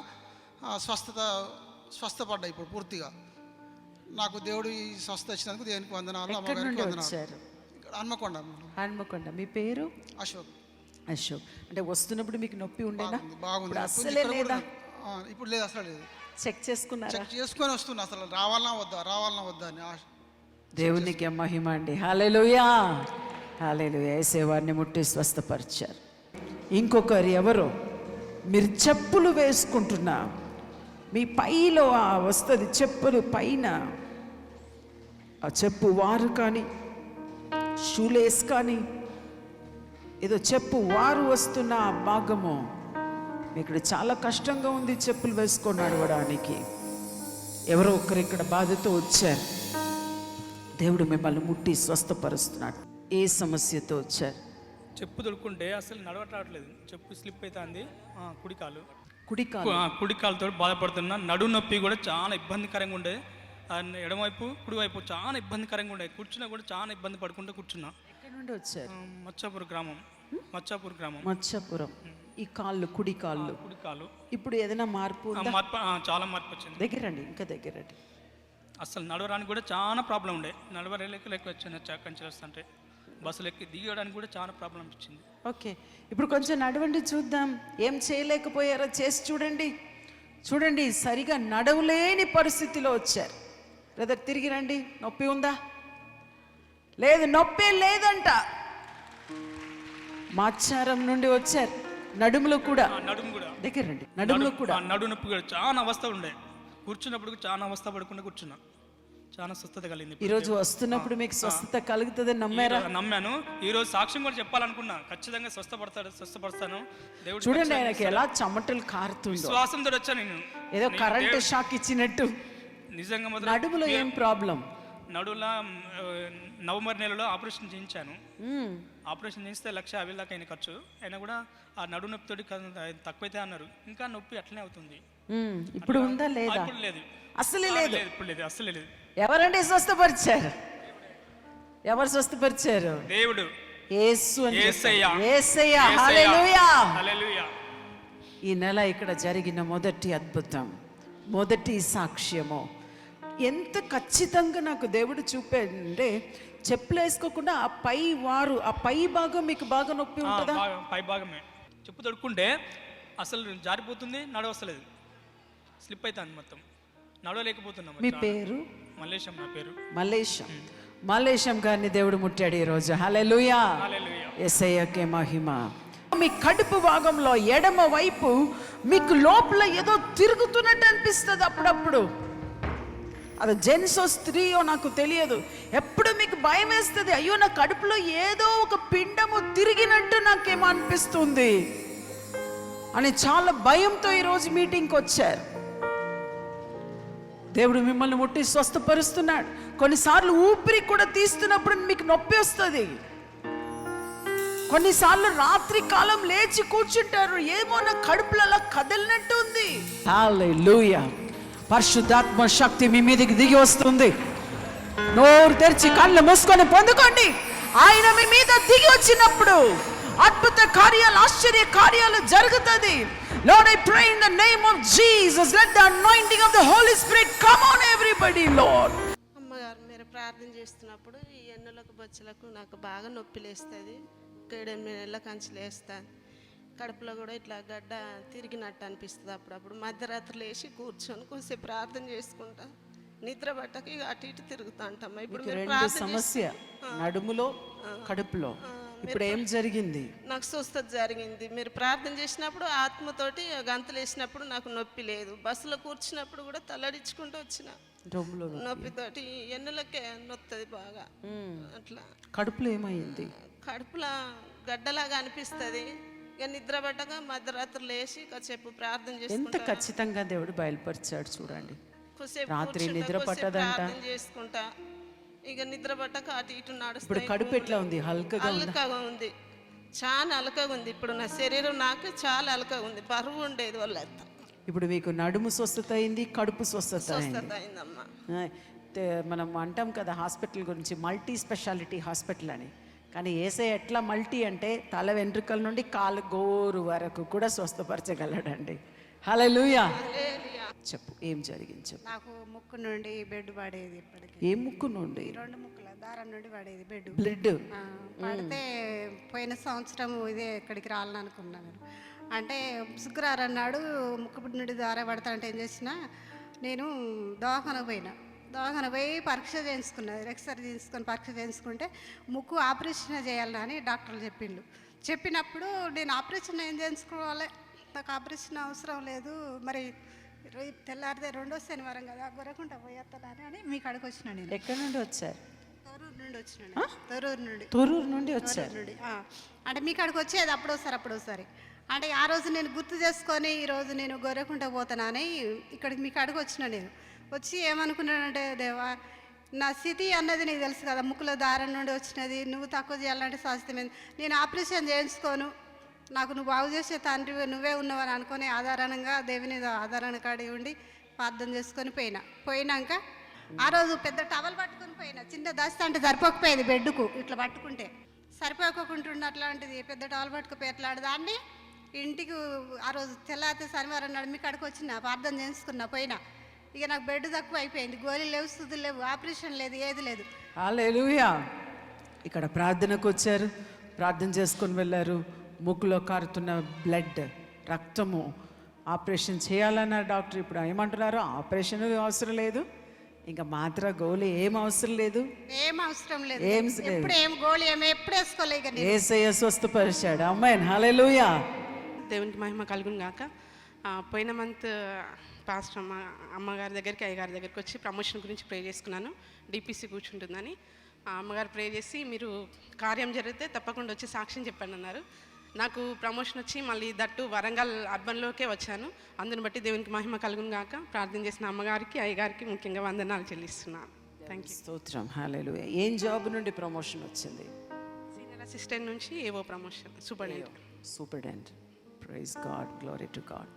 స్వస్థపడ్డా. ఇప్పుడు పూర్తిగా నాకు దేవుడు ఈ స్వస్థ ఇచ్చినందుకు దేవునికి వందనాలు, అమ్మగారికి వందనాలు. హన్మకొండ. మీ పేరు? అశోక్. అశోక్. అంటే వస్తున్నప్పుడు మీకు నొప్పి ఉండేనా? బాగుంది. అసలే లేదా? ఇప్పుడు లేదు, అసలు లేదు. చెక్ చేసుకున్నారా? చెక్ చేసుకొని వస్తున్నా, అసలు రావాలన్నా వద్దా అని ఆశ. దేవునికి మహిమ అండి. హల్లెలూయా, హల్లెలూయా. యేసేవారిని ముట్టి స్వస్థపరిచారు. ఇంకొకరు ఎవరో, మీరు చెప్పులు వేసుకుంటున్నా, మీ పైలో వస్తుంది చెప్పులు పైన, ఆ చెప్పు వారు కానీ షూలేస్ కానీ ఏదో చెప్పు వారు వస్తున్న ఆ భాగము ఇక్కడ చాలా కష్టంగా ఉంది చెప్పులు వేసుకొని నడవడానికి. ఎవరో ఒకరు ఇక్కడ బాధతో వచ్చారు. దేవుడు మిమ్మల్ని ముట్టి స్వస్థపరుస్తున్నాడు. ఏ సమస్యతో వచ్చారు? చెప్పు దొరుకుంటే అసలు నడవట్లేదు, చెప్పు స్లిప్ అవుతుంది. కుడికాలుతో బాధపడుతున్నా. నడు నొప్పి కూడా చాలా ఇబ్బందికరంగా ఉండే. ఎడమవైపు కుడివైపు చాలా ఇబ్బందికరంగా ఉండే. కూర్చున్నా కూడా చాలా ఇబ్బంది పడుకుంటూ కూర్చున్నా. ఎక్కడి నుండి వచ్చారు? మచ్చాపూర్ గ్రామం. మచ్చాపురం. ఈ కాళ్ళు, కుడి కాళ్ళు. ఇప్పుడు ఏదైనా మార్పు? చాలా మార్పు వచ్చింది. దగ్గరండి, ఇంకా దగ్గరండి. అసలు నడవడానికి కూడా చాలా ప్రాబ్లం ఉండే. నడవలేక వచ్చాను. కంచెలు వస్తుంటే బస్సులు ఎక్కి దిగడానికి కూడా చాలా ప్రాబ్లం వచ్చింది. ఓకే, ఇప్పుడు కొంచెం నడవండి చూద్దాం. ఏం చేయలేకపోయారో చేసి చూడండి. చూడండి, సరిగా నడవలేని పరిస్థితిలో వచ్చారు. బ్రదర్ తిరిగి రండి. నొప్పి ఉందా? లేదు, నొప్పి లేదంట. మాచారం నుండి వచ్చారు. నడుములో కూడా దగ్గర రండి. నడుములో కూడా నడు నొప్పి కూడా చాలా అవస్థ ఉండే. కూర్చున్నప్పుడు చాలా అవస్థ పడకుండా కూర్చున్నా. చాలా స్వస్థత కలిగింది. ఈ రోజు వస్తున్నప్పుడు మీకు స్వస్థత కలుగుతుందని నమ్మారా? నమ్మాను. ఈ రోజు సాక్ష్యం కూడా చెప్పాలనుకున్నా. ఖచ్చితంగా స్వస్థపడతాను దేవుడు. చూడండి, ఆయనకి ఎలా చెమటలు కారుతుందో. విశ్వాసంతో వచ్చాను నేను. ఏదో కరెంట్ షాక్ ఇచ్చినట్టు. నిజంగా నడుములో ఏం ప్రాబ్లం? నడువులా నవంబర్ నెలలో ఆపరేషన్ చేయించాను. ఆపరేషన్ చేస్తే 1,50,000 దాకా అయిన ఖర్చు. అయినా కూడా ఆ నడు నొప్పితోటి తక్కువైతే అన్నారు. ఇంకా నొప్పి అట్లనే అవుతుంది. ఇప్పుడు ఉందా లేదా? ఇప్పుడు లేదు, అసలే లేదు. ఇప్పుడు లేదు, అసలే లేదు. ఎవరండి స్వస్థపరిచారు? ఎవరు స్వస్థపరిచారు? దేవుడు, యేసు. యేసయ్య. హల్లెలూయా. ఈ నెల ఇక్కడ జరిగిన మొదటి అద్భుతం, మొదటి సాక్ష్యము ఎంత ఖచ్చితంగా నాకు దేవుడు చూపాడంటే, చెప్పులు వేసుకోకుండా ఆ పై భాగం మీకు బాగా నొప్పి ఉంటుందా? పై భాగమే. చెప్పు తొడుక్కుంటే అసలు జారిపోతుంది, నడవస్తలేదు, స్లిప్ అవుతుంది మొత్తం, నడవలేకపోతున్నాం. మీ పేరు? మల్లేశం. నా పేరు మల్లేశం గారిని దేవుడు ముట్టాడు ఈరోజు. హల్లెలూయా, యేసయ్యకే మహిమ. మీ కడుపు భాగంలో ఎడమ వైపు మీకు లోపల ఏదో తిరుగుతున్నట్టు అనిపిస్తుంది అప్పుడప్పుడు. అది జెంట్సో స్త్రీయో నాకు తెలియదు. ఎప్పుడు మీకు భయం వేస్తుంది, అయ్యో నా కడుపులో ఏదో ఒక పిండము తిరిగినట్టు నాకేమో అనిపిస్తుంది అని చాలా భయంతో ఈరోజు మీటింగ్కి వచ్చారు. దేవుడు మిమ్మల్ని ముట్టి స్వస్థపరుస్తున్నాడు. కొన్నిసార్లు ఊపిరి కూడా తీస్తున్నప్పుడు మీకు నొప్పి వస్తుంది. కొన్నిసార్లు రాత్రి కాలం లేచి కూర్చుంటారు, ఏమో నా కడుపులో అలా కదిలినట్టు ఉంది. హల్లెలూయా. పరిశుద్ధాత్మ శక్తి మీ మీదకి దిగి వస్తుంది. నోరు తెరిచి కళ్ళు మూసుకొని పొందుకోండి. ఆయన మీ మీద దిగి వచ్చినప్పుడు అద్భుత కార్యాలు, ఆశ్చర్య కార్యాలు జరుగుతుంది. Lord, I pray in the name of Jesus, let the anointing of the Holy Spirit come on everybody, Lord. అమ్మగారు, మీరు ప్రార్థన చేస్తున్నప్పుడు ఈ ఎన్నులకు బొచ్చలకు నాకు బాగా నొప్పి లేస్తుంది. 7-8 నెలల కంచి లేస్తాను. కడుపులో కూడా ఇట్లా గడ్డ తిరిగినట్టు అనిపిస్తుంది. అప్పుడప్పుడు మధ్యరాత్రి లేచి కూర్చొని కొంచెం ప్రార్థన చేసుకుంటా. నిద్ర పట్టక ఇక అటు ఇటు తిరుగుతా అంటమ్మా. ఇప్పుడు రెండు సమస్య, నడుములో కడుపులో. ఇప్పుడు ఏం జరిగింది? నాకు స్వస్థత జరిగింది. మీరు ప్రార్థన చేసినప్పుడు ఆత్మతోటి గంతులు వేసినప్పుడు నాకు నొప్పి లేదు. బస్సులో కూర్చున్నప్పుడు కూడా తల్లడించుకుంటూ వచ్చిన డొమ్ములో నొప్పితోటి ఎన్నులకే నొత్తది బాగా. అట్లా కడుపులో ఏమైంది? కడుపులో గడ్డలాగా అనిపిస్తుంది. ఇక నిద్ర పడ్డాక మధ్యరాత్రి లేచి కాసేపు ప్రార్థన ఎంత చేసుకుంటా, ఖచ్చితంగా దేవుడు బయలుపరిచాడు చూడండి. కొద్దిసేపు రాత్రి కూర్చుంటా, నిద్ర కొద్దిసేపు పట్టదంట. ప్రార్థన చేసుకుంటా. ఇక నిద్ర పట్టక అటు ఇటు ఇప్పుడు నడుస్తా. కడుపు ఎట్లా ఉంది? హల్కగా ఉందా? అలకగా ఉంది, చాలా అలకగా ఉంది. ఇప్పుడు నా శరీరం నాకు చాలా అలకగా ఉంది. బరువు ఉండేది వల్ల ఇప్పుడు మీకు నడుము స్వస్థత అయింది, కడుపు స్వస్థత అయింది. స్వస్థత అయిందమ్మా. మనం అంటాం కదా హాస్పిటల్ గురించి, మల్టీ స్పెషాలిటీ హాస్పిటల్ అని. కానీ ఏసే ఎట్లా మల్టీ అంటే తల వెంట్రుకల నుండి కాలు గోరు వరకు కూడా స్వస్థపరచగలడండి. హల్లెలూయా. చెప్పు, ఏం జరిగింది చెప్పు. నాకు ముక్కు నుండి బెడ్ పడేది. ఇప్పటికి ఏ ముక్కు నుండి? 2 ముక్కుల దారం నుండి పడేది బెడ్. బ్లడ్ పడితే పోయిన సంవత్సరం ఇదే ఇక్కడికి రావాలనుకున్నాను. అంటే శుక్రవారం నాడు ముక్కు నుండి దారం పడతా అంటే ఏం చేసిన, నేను దవాఖాన పోయి పరీక్ష చేయించుకున్నది. ఎక్స్రే తీసుకొని పరీక్ష చేయించుకుంటే ముక్కు ఆపరేషన్ చేయాలని డాక్టర్లు చెప్పినప్పుడు నేను ఆపరేషన్ ఏం చేయించుకోవాలి, నాకు ఆపరేషన్ అవసరం లేదు, మరి తెల్లారితే 2వ శనివారం కదా గొర్రెకుంటా పోయేస్తానని అని మీ కాడికి వచ్చిన. నేను ఎక్కడి నుండి వచ్చారు? తొర్రూరు నుండి వచ్చినాను. తొర్రూరు నుండి వచ్చారు. అంటే మీ కాడికి వచ్చేది అప్పుడోసారి. అంటే ఆ రోజు నేను గుర్తు చేసుకొని ఈరోజు నేను గొర్రెకుంటా పోతానని ఇక్కడికి మీ కాడికి వచ్చిన. నేను వచ్చి ఏమనుకున్నానంటే, దేవా నా స్థితి అన్నది నీకు తెలుసు కదా, ముక్కుల దారం నుండి వచ్చినది, నువ్వు తక్కువ చేయాలంటే సాధ్యమైంది. నేను ఆపరేషన్ చేయించుకోను, నాకు నువ్వు బాగు చేసే తండ్రి నువ్వే ఉన్నావని అనుకుని ఆధారంగా దేవుని ఆధారాన్ని కాడి ఉండి ప్రార్థన చేసుకొని పోయినాక ఆ రోజు పెద్ద టవల్ పట్టుకొని పోయినా. చిన్న దస్త అంటే సరిపోకపోయేది బెడ్కు, ఇట్లా పట్టుకుంటే సరిపోకుంటుండే. అట్లాంటిది పెద్ద టవల్ పట్టుకుపోయి ఎట్లా దాన్ని ఇంటికి ఆ రోజు తెల్లారితే శనివారం నాడు మీ కాడికి వచ్చిన ప్రార్థన చేసుకున్నా పోయినా. ఇక నాకు బెడ్ తక్కువ అయిపోయింది, గోళీలు లేవు, స్థుతులు లేవు, ఆపరేషన్ లేదు, ఏది లేదు. హల్లెలూయా. ఇక్కడ ప్రార్థనకు వచ్చారు, ప్రార్థన చేసుకొని వెళ్ళారు. ముక్కులో కారుతున్న బ్లడ్, రక్తము, ఆపరేషన్ చేయాలన్నారు డాక్టర్. ఇప్పుడు ఏమంటున్నారు? ఆపరేషన్ అవసరం లేదు, ఇంకా మాత్ర గోళీ ఏం అవసరం లేదు, ఏం అవసరం లేదు, ఏం ఎప్పుడు ఏం గోళీ ఏమి ఎప్పుడు వేసుకోలేక యేసయ్య స్వస్థపరిచాడు. అమ్మాయి హల్లెలూయా. దేవునికి మహిమ కలుగును గాక. పోయిన మంత్ పాస్టర్ అమ్మగారి దగ్గరికి అయ్యగారి దగ్గరికి వచ్చి ప్రమోషన్ గురించి ప్రే చేసుకున్నాను. డిపిసి కూర్చుంటుందని అమ్మగారు ప్రే చేసి, మీరు కార్యం జరిగితే తప్పకుండా వచ్చి సాక్ష్యం చెప్పండి అన్నారు. నాకు ప్రమోషన్ వచ్చి మళ్ళీ దట్టు వరంగల్ అర్బన్లోకే వచ్చాను. అందుని బట్టి దేవునికి మహిమ కలుగును గాక. ప్రార్థన చేసిన అమ్మగారికి అయ్యగారికి ముఖ్యంగా వందనాలు చెల్లిస్తున్నాను. Thank you. స్తోత్రం. హల్లెలూయా. ఏం జాబ్ నుండి ప్రమోషన్ వచ్చింది? సీనియర్ అసిస్టెంట్ నుంచి ఏవో promotion, superintendent. Superintendent. Praise God. Glory to God.